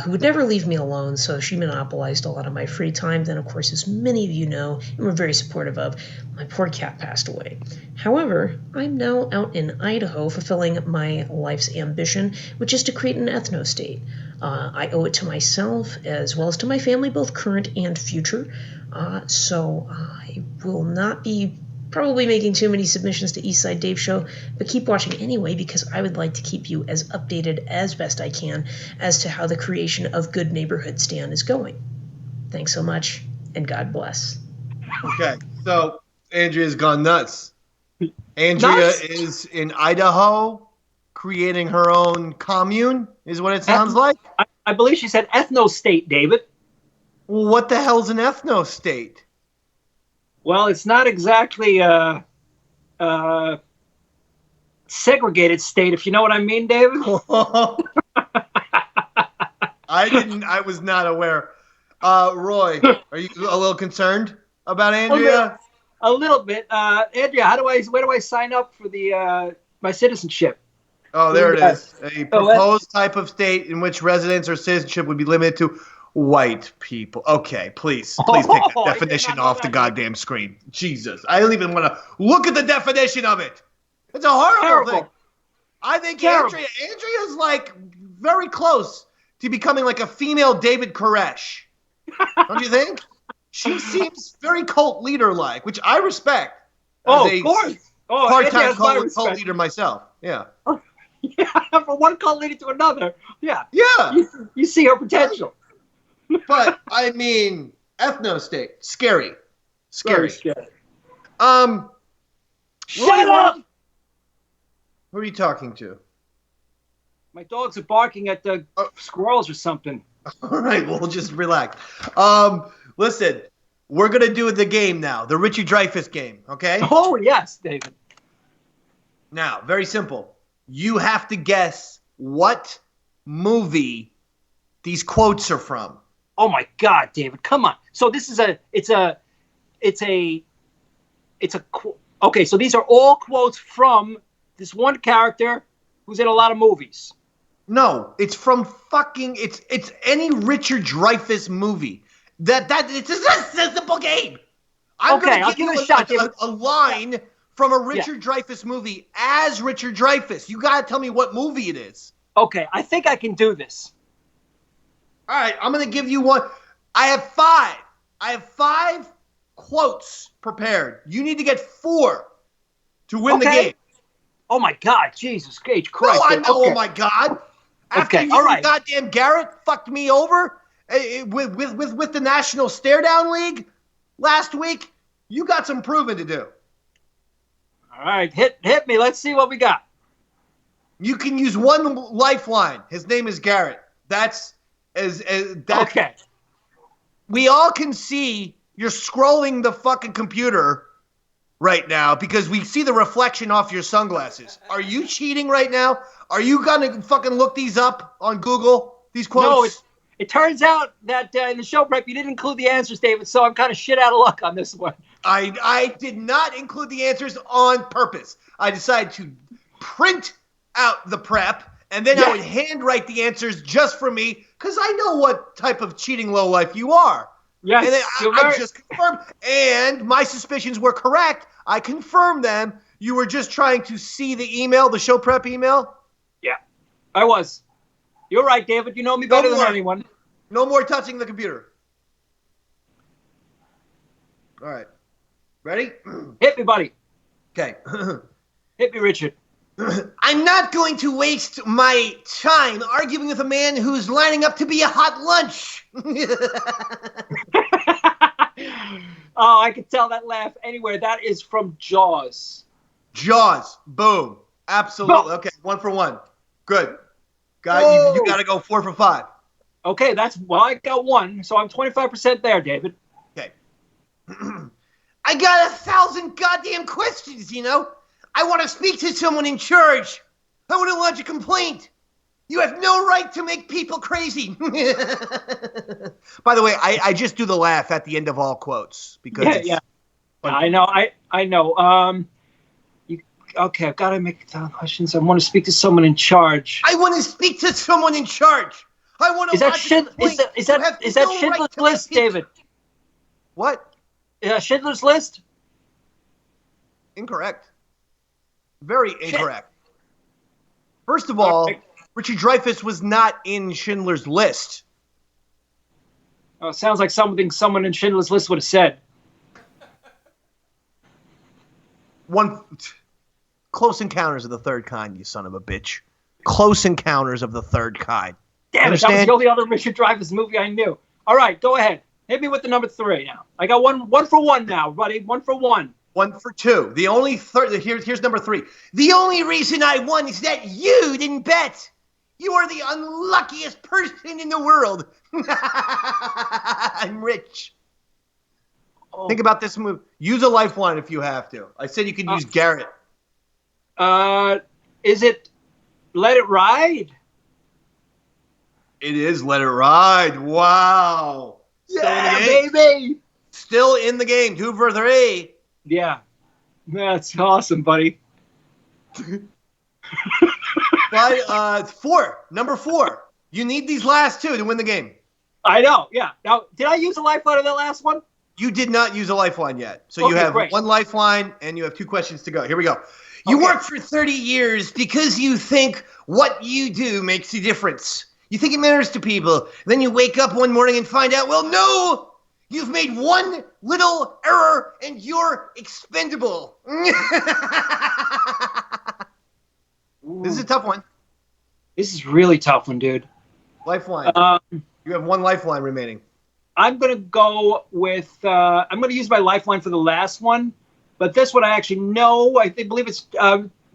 Speaker 7: who would never leave me alone, so she monopolized a lot of my free time. Then, of course, as many of you know, and we're very supportive of, my poor cat passed away. However, I'm now out in Idaho fulfilling my life's ambition, which is to create an ethnostate. I owe it to myself as well as to my family, both current and future. So I will not be probably making too many submissions to Eastside Dave Show, but keep watching anyway because I would like to keep you as updated as best I can as to how the creation of Good Neighborhood Stan is going. Thanks so much, and God bless.
Speaker 2: Okay, so Andrea's gone nuts. Andrea is in Idaho creating her own commune, is what it sounds like.
Speaker 1: I believe she said ethnostate, David.
Speaker 2: Well, what the hell's an ethnostate?
Speaker 1: Well, it's not exactly a segregated state, if you know what I mean, David.
Speaker 2: I was not aware. Roy, are you a little concerned about Andrea?
Speaker 1: A little bit. Andrea, where do I sign up for the my citizenship?
Speaker 2: Oh, there it is. A proposed type of state in which residence or citizenship would be limited to white people. Okay, please take that definition off the goddamn screen. Jesus, I don't even want to look at the definition of it. It's a horrible thing. I think Andrea's like very close to becoming like a female David Koresh. Don't you think? She seems very cult leader-like, which I respect.
Speaker 1: Oh, of course.
Speaker 2: Part-time cult leader myself. Yeah.
Speaker 1: Yeah, from one cult leader to another. Yeah.
Speaker 2: Yeah.
Speaker 1: You see her potential.
Speaker 2: But I mean, ethnostate, scary.
Speaker 1: Scary.
Speaker 2: Shut
Speaker 1: up!
Speaker 2: Who are you talking to?
Speaker 1: My dogs are barking at the squirrels or something.
Speaker 2: All right, well, just relax. Listen, we're gonna do the game now, the Richard Dreyfuss game. Okay?
Speaker 1: Oh yes, David.
Speaker 2: Now, very simple. You have to guess what movie these quotes are from.
Speaker 1: Oh my God, David, come on. So this is okay, so these are all quotes from this one character who's in a lot of movies.
Speaker 2: No, it's from fucking it's any Richard Dreyfuss movie. It's a simple game. I'm gonna give you a shot, David. A line from a Richard Dreyfuss movie as Richard Dreyfuss. You gotta tell me what movie it is.
Speaker 1: Okay, I think I can do this.
Speaker 2: All right, I'm going to give you one. I have five quotes prepared. You need to get 4 to win the game.
Speaker 1: Oh, my God. Jesus Christ.
Speaker 2: No, I know. Okay. Oh, my God. After you goddamn Garrett fucked me over with the National Stare Down League last week, you got some proving to do.
Speaker 1: All right. Hit me. Let's see what we got.
Speaker 2: You can use one lifeline. His name is Garrett. That's okay. We all can see you're scrolling the fucking computer right now because we see the reflection off your sunglasses. Are you cheating right now? Are you gonna fucking look these up on Google? These quotes?
Speaker 1: No, it turns out that in the show prep you didn't include the answers, David. So I'm kind of shit out of luck on this one.
Speaker 2: I did not include the answers on purpose. I decided to print out the prep. And then I would handwrite the answers just for me, because I know what type of cheating lowlife you are.
Speaker 1: Yes,
Speaker 2: And then
Speaker 1: you're
Speaker 2: I
Speaker 1: very-
Speaker 2: just confirmed, and my suspicions were correct. I confirmed them. You were just trying to see the email, the show prep email.
Speaker 1: Yeah, I was. You're right, David. You know me better than
Speaker 2: more.
Speaker 1: anyone.
Speaker 2: No more touching the computer. All right. Ready?
Speaker 1: Hit me, buddy.
Speaker 2: Okay.
Speaker 1: Hit me, Richard.
Speaker 2: I'm not going to waste my time arguing with a man who's lining up to be a hot lunch.
Speaker 1: Oh, I could tell that laugh anywhere. That is from Jaws.
Speaker 2: Jaws. Boom. Absolutely.
Speaker 1: Boom.
Speaker 2: Okay, 1 for 1. Good. You got to go 4 for 5.
Speaker 1: Okay, I got 1, so I'm 25% there, David.
Speaker 2: Okay. I got 1,000 goddamn questions, you know? I want to speak to someone in charge. I want to lodge a complaint. You have no right to make people crazy. By the way, I just do the laugh at the end of all quotes because
Speaker 1: Yeah. I know. I know. Okay, I've got to make 1,000 questions. I want to speak to someone in charge.
Speaker 2: I want to speak to someone in charge. I want to
Speaker 1: Is that
Speaker 2: lodge a complaint.
Speaker 1: is
Speaker 2: You have
Speaker 1: that
Speaker 2: no right
Speaker 1: Schindler's
Speaker 2: to make
Speaker 1: List,
Speaker 2: people-
Speaker 1: David?
Speaker 2: What?
Speaker 1: Schindler's List?
Speaker 2: Incorrect. Very incorrect. First of all, Richard Dreyfuss was not in Schindler's List.
Speaker 1: Oh, it sounds like something someone in Schindler's List would have said.
Speaker 2: Close Encounters of the Third Kind, you son of a bitch. Close Encounters of the Third Kind.
Speaker 1: Damn it, that was
Speaker 2: Understand?
Speaker 1: the only other Richard Dreyfuss movie I knew. All right, go ahead. Hit me with the number 3 now. I got one for 1 now, buddy. 1 for 1.
Speaker 2: 1 for 2. The only here's number 3. The only reason I won is that you didn't bet. You are the unluckiest person in the world. I'm rich.
Speaker 1: Oh.
Speaker 2: Think about this move. Use a lifeline if you have to. I said you could use Garrett.
Speaker 1: Is it Let It Ride?
Speaker 2: It is Let It Ride. Wow.
Speaker 1: Yeah, baby.
Speaker 2: Still in the game. 2 for 3.
Speaker 1: Yeah. That's awesome, buddy.
Speaker 2: But 4. Number 4. You need these last 2 to win the game.
Speaker 1: I know, yeah. Now, did I use a lifeline on that last one?
Speaker 2: You did not use a lifeline yet. So you
Speaker 1: Okay,
Speaker 2: have
Speaker 1: great.
Speaker 2: 1 lifeline and you have 2 questions to go. Here we go. You
Speaker 1: Okay.
Speaker 2: worked for 30 years because you think what you do makes a difference. You think it matters to people. Then you wake up one morning and find out, well, no, you've made one little error and you're expendable. This is a tough one.
Speaker 1: This is really tough one, dude.
Speaker 2: Lifeline. You have 1 lifeline remaining.
Speaker 1: I'm going to go with, I'm going to use my lifeline for the last one, but this one I actually know. I believe it's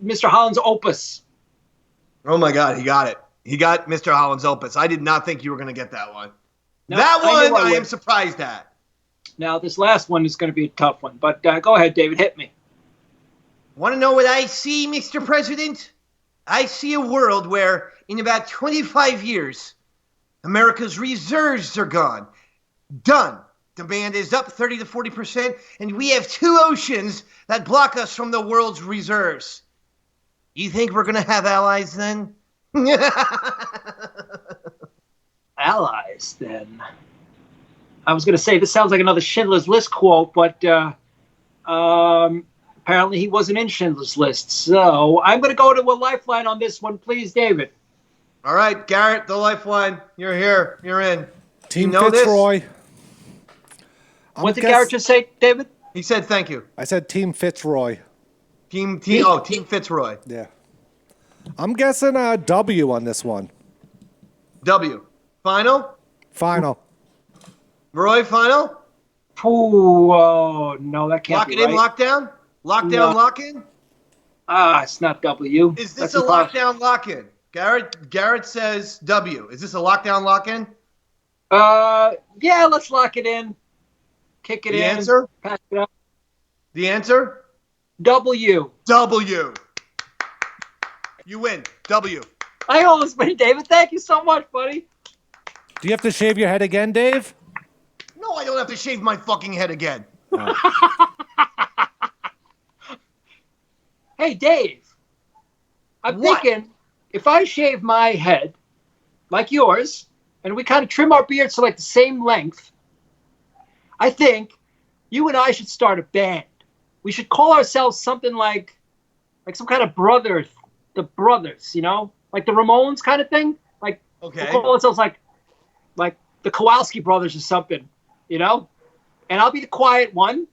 Speaker 1: Mr. Holland's Opus.
Speaker 2: Oh, my God. He got it. He got Mr. Holland's Opus. I did not think you were going to get that one.
Speaker 1: No,
Speaker 2: that
Speaker 1: I knew
Speaker 2: one
Speaker 1: I
Speaker 2: I
Speaker 1: would.
Speaker 2: am surprised at.
Speaker 1: Now, this last one is going to be a tough one, but go ahead, David, hit me.
Speaker 2: Want to know what I see, Mr. President? I see a world where, in about 25 years, America's reserves are gone. Done. Demand is up 30 to 40%, and we have 2 oceans that block us from the world's reserves. You think we're going to have allies then?
Speaker 1: Allies, then. I was going to say, this sounds like another Schindler's List quote, but apparently he wasn't in Schindler's List. So I'm going to go to a lifeline on this one, please, David.
Speaker 2: All right, Garrett, the lifeline. You're here. You're in.
Speaker 3: Team
Speaker 2: know this?
Speaker 3: Fitzroy.
Speaker 1: What did Garrett just say, David?
Speaker 2: He said thank you.
Speaker 3: I said Team Fitzroy.
Speaker 2: Team Fitzroy.
Speaker 3: Yeah. I'm guessing a W on this one.
Speaker 2: W. Final?
Speaker 3: Final.
Speaker 2: Roy, final?
Speaker 1: Ooh, oh, no, that can't
Speaker 2: Lock
Speaker 1: be
Speaker 2: it in,
Speaker 1: right.
Speaker 2: lockdown? Lockdown,
Speaker 1: No.
Speaker 2: lock in?
Speaker 1: It's not W.
Speaker 2: Is this
Speaker 1: That's
Speaker 2: a
Speaker 1: impossible.
Speaker 2: lockdown, lock in? Garrett says W. Is this a lockdown, lock in?
Speaker 1: Yeah, let's lock it in. Kick it
Speaker 2: The
Speaker 1: in.
Speaker 2: answer?
Speaker 1: Pass it up.
Speaker 2: The answer?
Speaker 1: W.
Speaker 2: W. You win. W.
Speaker 1: I almost win, David. Thank you so much, buddy.
Speaker 3: Do you have to shave your head again, Dave?
Speaker 2: No, I don't have to shave my fucking head again.
Speaker 1: Hey, Dave. I'm
Speaker 2: What?
Speaker 1: thinking if I shave my head like yours, and we kind of trim our beards to like the same length, I think you and I should start a band. We should call ourselves something like some kind of brothers, the brothers, you know, like the Ramones kind of thing. Like
Speaker 2: Okay.
Speaker 1: we'll call ourselves like the Kowalski brothers or something, you know. And I'll be the quiet one.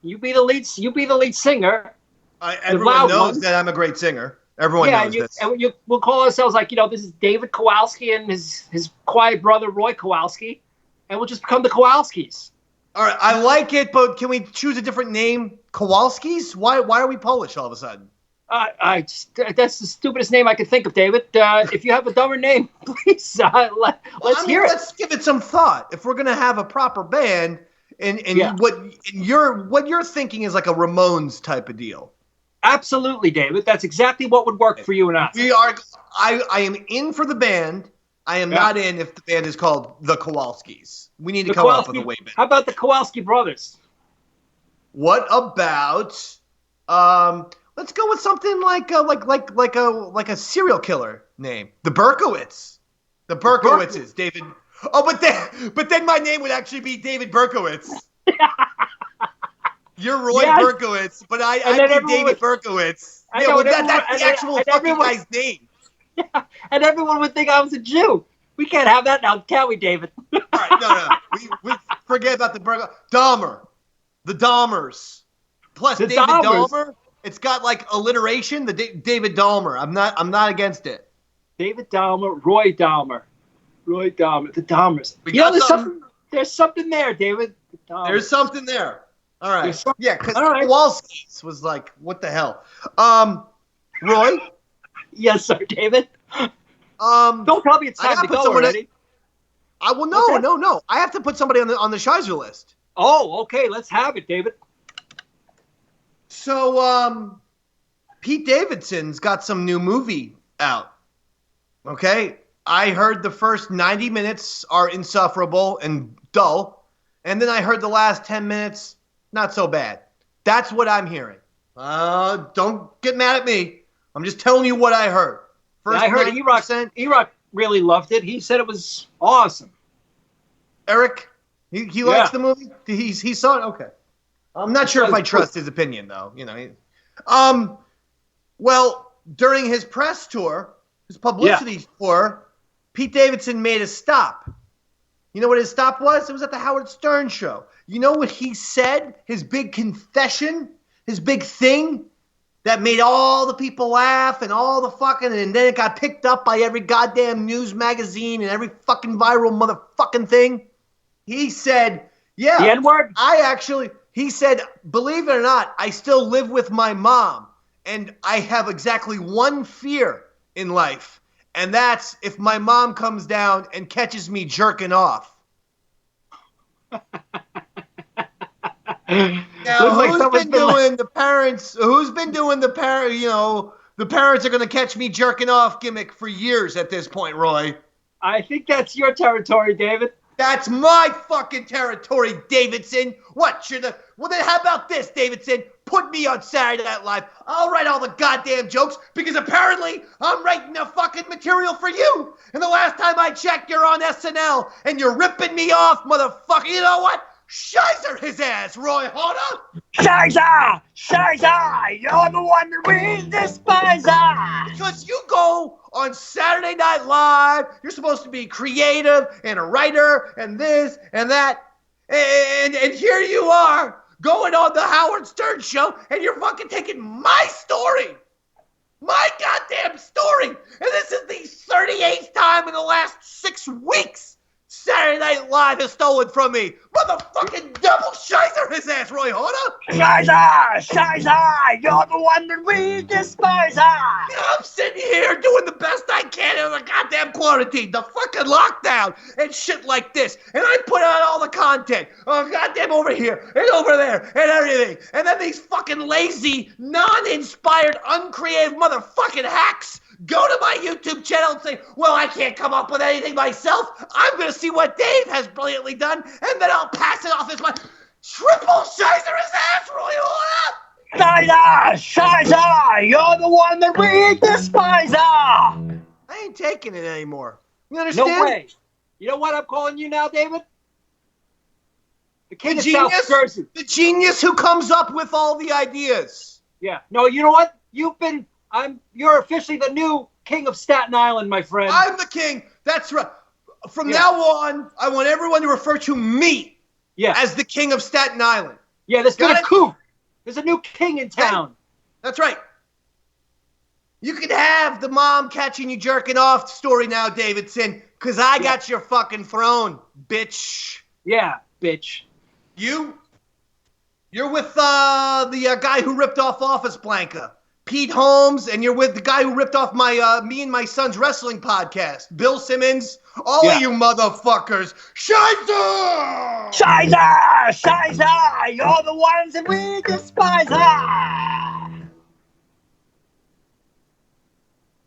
Speaker 1: You be the lead singer.
Speaker 2: Everyone knows that I'm a great singer. Everyone knows this.
Speaker 1: And we'll call ourselves like, you know, this is David Kowalski and his quiet brother Roy Kowalski, and we'll just become the Kowalskis.
Speaker 2: All right, I like it, but can we choose a different name? Kowalskis? Why are we Polish all of a sudden?
Speaker 1: That's the stupidest name I could think of, David. If you have a dumber name, please let's hear it.
Speaker 2: Let's give it some thought. If we're gonna have a proper band, and what you're thinking is like a Ramones type of deal.
Speaker 1: Absolutely, David. That's exactly what would work for you and I.
Speaker 2: I am in for the band. I am not in if the band is called the Kowalskis. We need to come up with a way better.
Speaker 1: How about the Kowalski brothers?
Speaker 2: What about let's go with something like a serial killer name. The Berkowitz. The Berkowitzes, David. Oh, but then my name would actually be David Berkowitz. You're Roy Berkowitz, but I'd be David Berkowitz. That's the actual fucking guy's name.
Speaker 1: Yeah, and everyone would think I was a Jew. We can't have that now, can we, David?
Speaker 2: All right, no. We forget about the Dahmer. The Dahmers. Plus David Dahmer. It's got like alliteration. The David Dahmer. I'm not against it.
Speaker 1: David Dahmer, Roy Dahmer, the Dahmers. There's something there, David.
Speaker 2: There's something there. All right. Yeah, because Kowalski's was like, what the hell? Roy?
Speaker 1: Yes, sir, David. Don't tell me it's time to go already.
Speaker 2: No. I have to put somebody on the Shizer list.
Speaker 1: Oh, okay. Let's have it, David.
Speaker 2: So, Pete Davidson's got some new movie out. Okay? I heard the first 90 minutes are insufferable and dull. And then I heard the last 10 minutes, not so bad. That's what I'm hearing. Don't get mad at me. I'm just telling you what I heard.
Speaker 1: I heard E-Rock really loved it. He said it was awesome.
Speaker 2: Eric, he likes the movie? He saw it? Okay. I'm not sure if I trust his opinion, though. You know. Well, during his press tour, his publicity tour, Pete Davidson made a stop. You know what his stop was? It was at the Howard Stern show. You know what he said? His big confession? His big thing? That made all the people laugh and all the fucking, and then it got picked up by every goddamn news magazine and every fucking viral motherfucking thing. He said, the
Speaker 1: N-word?
Speaker 2: He said, believe it or not, I still live with my mom, and I have exactly one fear in life, and that's if my mom comes down and catches me jerking off. Now, who's been doing the parents are going to catch me jerking off gimmick for years at this point, Roy?
Speaker 1: I think that's your territory, David.
Speaker 2: That's my fucking territory, Davidson. Well, then how about this, Davidson? Put me on Saturday Night Live. I'll write all the goddamn jokes because apparently I'm writing the fucking material for you. And the last time I checked, you're on SNL and you're ripping me off, motherfucker. You know what? Shizer his ass, Roy Hoda!
Speaker 1: Shizer! You're the one that we despise!
Speaker 2: Because you go on Saturday Night Live, you're supposed to be creative and a writer and this and that, and here you are going on the Howard Stern show and you're fucking taking my story! My goddamn story! And this is the 38th time in the last 6 weeks Saturday Night Live has stolen from me. Motherfucking double Shizer his ass, Roy Hoda.
Speaker 1: Shizer, you're the one that we despise.
Speaker 2: I'm sitting here doing the best I can in the goddamn quarantine, the fucking lockdown, and shit like this. And I put out all the content. Oh, goddamn over here and over there and everything. And then these fucking lazy, non-inspired, uncreative motherfucking hacks go to my YouTube channel and say, well, I can't come up with anything myself. I'm going to see what Dave has brilliantly done, and then I'll pass it off as my triple Shizer his ass, Roy Hoda.
Speaker 1: Shizer, you're the one that we despise.
Speaker 2: I ain't taking it anymore. You understand?
Speaker 1: No way. You know what I'm calling you now, David? The king of South Jersey.
Speaker 2: The genius who comes up with all the ideas.
Speaker 1: Yeah. No, you know what? You're officially the new king of Staten Island, my friend.
Speaker 2: I'm the king. That's right. From now on, I want everyone to refer to me as the king of Staten Island.
Speaker 1: Yeah, there's been a coup. There's a new king in town.
Speaker 2: That's right. You can have the mom catching you jerking off story now, Davidson, because I got your fucking throne, bitch.
Speaker 1: Yeah, bitch.
Speaker 2: You're with the guy who ripped off Office Blanca, Pete Holmes, and you're with the guy who ripped off me and my son's wrestling podcast, Bill Simmons. All of you motherfuckers, Shizer!
Speaker 1: Shizer! Shizer! You're the ones that we despise!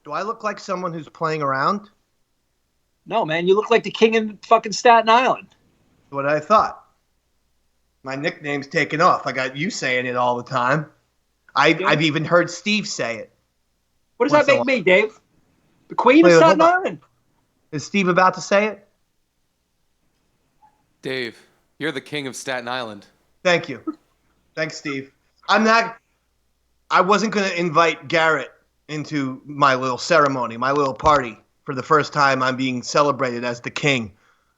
Speaker 2: Do I look like someone who's playing around?
Speaker 1: No, man, you look like the king of fucking Staten Island.
Speaker 2: That's what I thought. My nickname's taken off. I got you saying it all the time. I've even heard Steve say it.
Speaker 1: What does that make me, Dave? The queen of Staten Island?
Speaker 2: Is Steve about to say it?
Speaker 4: Dave, you're the king of Staten Island.
Speaker 2: Thank you. Thanks, Steve. I wasn't going to invite Garrett into my little ceremony, my little party. For the first time, I'm being celebrated as the king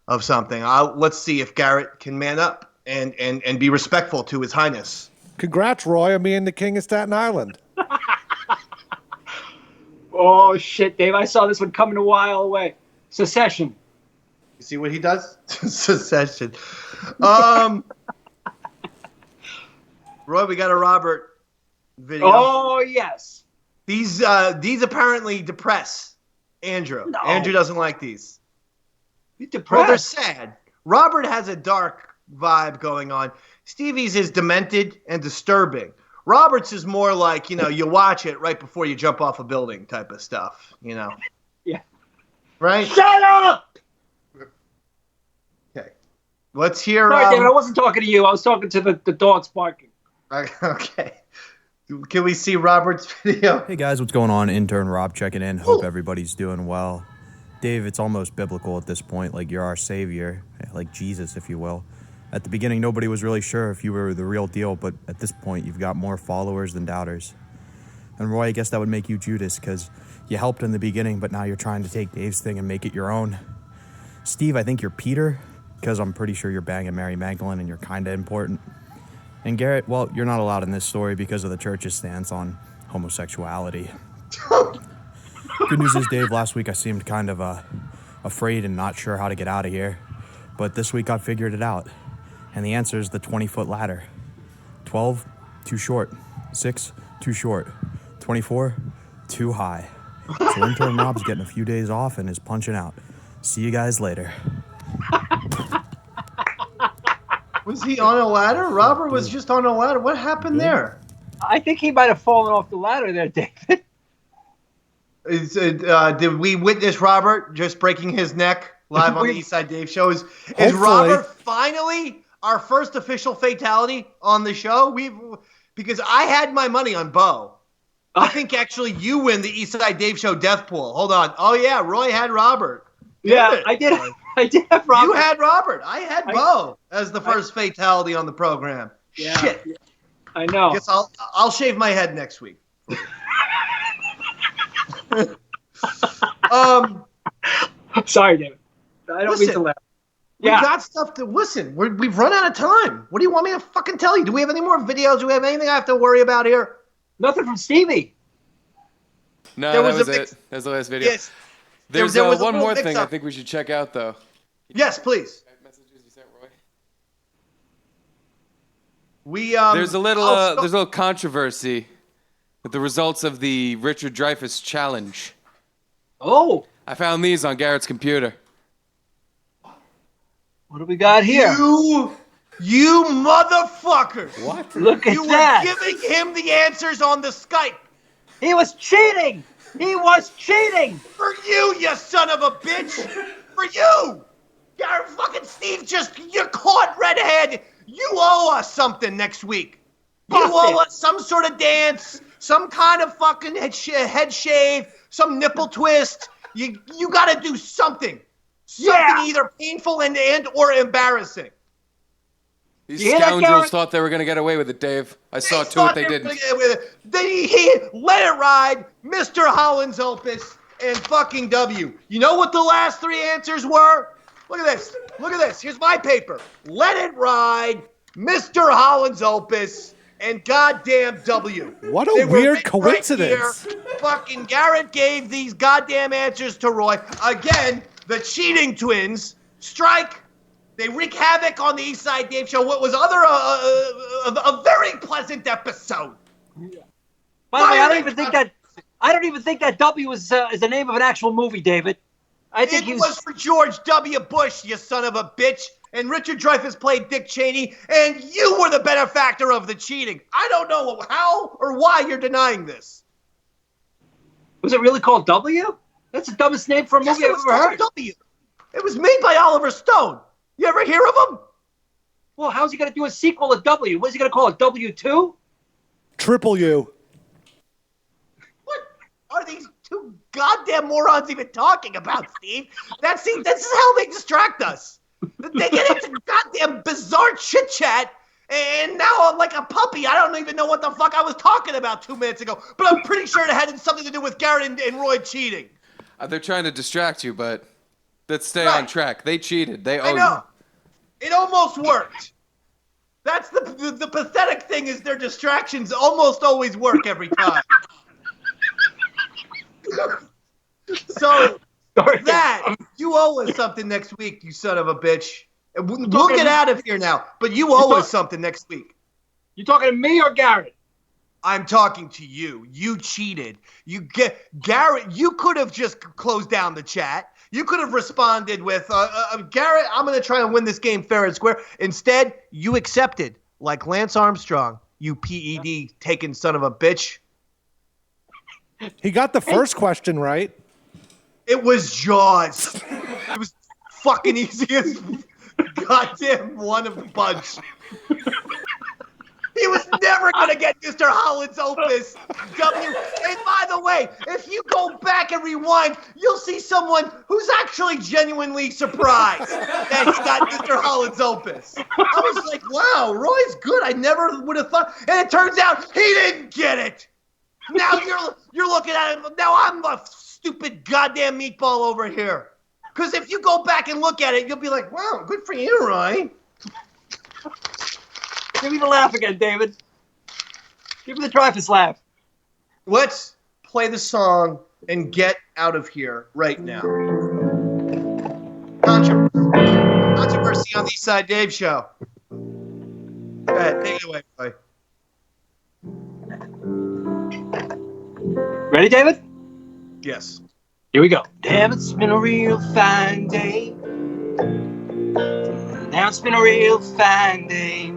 Speaker 2: of something. Let's see if Garrett can man up and be respectful to His Highness.
Speaker 3: Congrats, Roy, on being the king of Staten Island.
Speaker 1: Oh, shit, Dave. I saw this one coming a while away. Secession.
Speaker 2: You see what he does? Secession. Roy, we got a Robert video.
Speaker 1: Oh, yes.
Speaker 2: These apparently depress Andrew. No. Andrew doesn't like these.
Speaker 1: He's depressed.
Speaker 2: Well, they're sad. Robert has a dark vibe going on. Stevie's is demented and disturbing. Robert's is more like, you watch it right before you jump off a building type of stuff,
Speaker 1: Yeah.
Speaker 2: Right?
Speaker 1: Shut up!
Speaker 2: Okay. Let's hear...
Speaker 1: Sorry, David, I wasn't talking to you. I was talking to the dogs barking.
Speaker 2: Okay. Can we see Robert's video?
Speaker 8: Hey guys, what's going on? Intern Rob checking in. Hope everybody's doing well. Dave, it's almost biblical at this point, like you're our savior, like Jesus, if you will. At the beginning, nobody was really sure if you were the real deal, but at this point, you've got more followers than doubters. And Roy, I guess that would make you Judas, because you helped in the beginning, but now you're trying to take Dave's thing and make it your own. Steve, I think you're Peter, because I'm pretty sure you're banging Mary Magdalene and you're kind of important. And Garrett, well, you're not allowed in this story because of the church's stance on homosexuality. Good news is, Dave, last week I seemed kind of afraid and not sure how to get out of here. But this week I figured it out. And the answer is the 20-foot ladder. 12, too short. 6, too short. 24, too high. So intern Rob's getting a few days off and is punching out. See you guys later.
Speaker 2: Was he on a ladder? Robert was just on a ladder. What happened there?
Speaker 1: I think he might have fallen off the ladder there, David.
Speaker 2: Did we witness Robert just breaking his neck live on the Eastside Dave show? Is Robert finally our first official fatality on the show? Because I had my money on Bo. I think actually you win the Eastside Dave show death pool. Hold on. Oh yeah, Roy had Robert.
Speaker 1: Yeah, I did. I did have Robert.
Speaker 2: You had Robert. I had Bo as the first fatality on the program.
Speaker 1: Yeah,
Speaker 2: shit.
Speaker 1: I know.
Speaker 2: Guess I'll shave my head next week.
Speaker 1: Sorry, David. I don't mean to laugh.
Speaker 2: We got stuff to listen. We've run out of time. What do you want me to fucking tell you? Do we have any more videos? Do we have anything I have to worry about here?
Speaker 1: Nothing from Stevie.
Speaker 4: No, that was it. That was the last video. Yes. There's one more thing I think we should check out, though.
Speaker 2: Yes, please.
Speaker 4: Messages you sent, Roy.
Speaker 2: There's
Speaker 4: a little controversy with the results of the Richard Dreyfuss challenge.
Speaker 1: Oh.
Speaker 4: I found these on Garrett's computer.
Speaker 1: What do we got here?
Speaker 2: You motherfuckers!
Speaker 3: What?
Speaker 1: Look at that!
Speaker 2: You were giving him the answers on the Skype.
Speaker 1: He was cheating. He was cheating.
Speaker 2: For you son of a bitch. For you. Fucking Steve, you're caught red-handed. You owe us something next week. You owe us some sort of dance, some kind of fucking head shave, some nipple twist. You got to do something. Something either painful and or embarrassing.
Speaker 4: These scoundrels thought they were going to get away with it, Dave. I saw to it they didn't.
Speaker 2: He let it ride, Mr. Holland's Opus, and fucking W. You know what the last three answers were? Look at this. Look at this. Here's my paper. Let it ride, Mr. Holland's Opus, and goddamn W.
Speaker 3: What a weird coincidence.
Speaker 2: Right here. Fucking Garrett gave these goddamn answers to Roy. Again, the cheating twins strike. They wreak havoc on the East Side Dave Show. What was a very pleasant episode.
Speaker 1: Yeah. By the way, I don't even think that W is the name of an actual movie, David. I think
Speaker 2: it was for George W. Bush, you son of a bitch. And Richard Dreyfuss played Dick Cheney, and you were the benefactor of the cheating. I don't know how or why you're denying this.
Speaker 1: Was it really called W? That's the dumbest name for a movie I've ever heard.
Speaker 2: W. It was made by Oliver Stone. You ever hear of him?
Speaker 1: Well, how's he going to do a sequel to W? What's he going to call it, W2?
Speaker 3: Triple U.
Speaker 2: What are these two goddamn morons even talking about, Steve? This is how they distract us. They get into goddamn bizarre chit-chat, and now I'm like a puppy. I don't even know what the fuck I was talking about 2 minutes ago, but I'm pretty sure it had something to do with Garrett and Roy cheating.
Speaker 4: They're trying to distract you, but let's stay on track. They cheated. They owe
Speaker 2: you. It almost worked. That's the pathetic thing is their distractions almost always work every time. So that you owe us something next week, you son of a bitch. And we'll get out of here now, but you owe us something next week.
Speaker 1: You talking to me or Garrett?
Speaker 2: I'm talking to you. You cheated. Garrett, you could have just closed down the chat. You could have responded with, Garrett, I'm going to try and win this game fair and square. Instead, you accepted, like Lance Armstrong, you PED taking son of a bitch.
Speaker 3: He got the first question right.
Speaker 2: It was Jaws. It was fucking easiest goddamn one of the bunch. He was never going to get Mr. Holland's Opus. W. And by the way, if you go back and rewind, you'll see someone who's actually genuinely surprised that he got Mr. Holland's Opus. I was like, wow, Roy's good. I never would have thought. And it turns out he didn't get it. Now you're looking at it. Now I'm a stupid goddamn meatball over here. Because if you go back and look at it, you'll be like, wow, good for you, Roy.
Speaker 1: Give me the laugh again, David. Give me the Dreyfuss laugh.
Speaker 2: Let's play the song and get out of here right now. Controversy on the East Side Dave Show. Go ahead, take it away, boy.
Speaker 1: Ready, David?
Speaker 2: Yes.
Speaker 1: Here we go. Damn, it's been a real fine day. Damn, it's been a real fine day.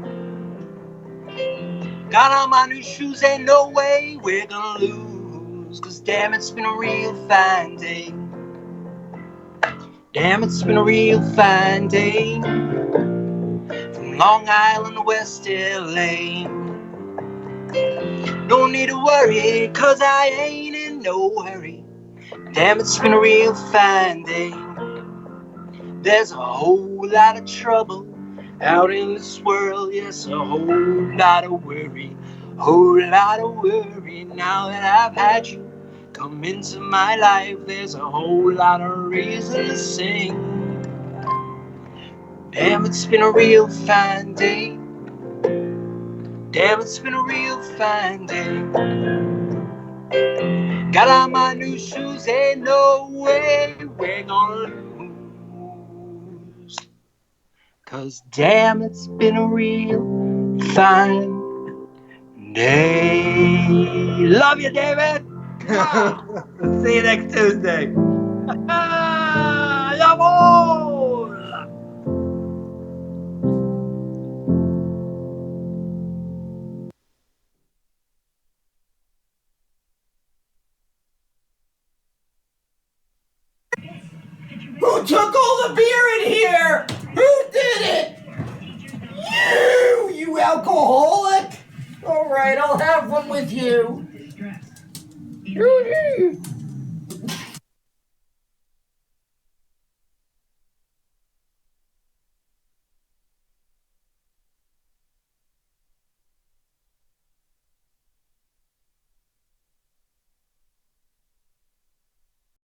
Speaker 1: Got on my new shoes, ain't no way we're gonna lose. Cause damn, it's been a real fine day. Damn, it's been a real fine day. From Long Island to West LA. No need to worry, cause I ain't in no hurry. Damn, it's been a real fine day. There's a whole lot of trouble out in this world, yes, a whole lot of worry, whole lot of worry. Now that I've had you come into my life, there's a whole lot of reason to sing. Damn, it's been a real fine day. Damn, it's been a real fine day. Got on my new shoes, ain't no way we're gonna lose. Cause damn, it's been a real fine day. Love you, David.
Speaker 2: See you next Tuesday.
Speaker 9: Who took all the beer in here? Who did it? You alcoholic? All right, I'll have one with you.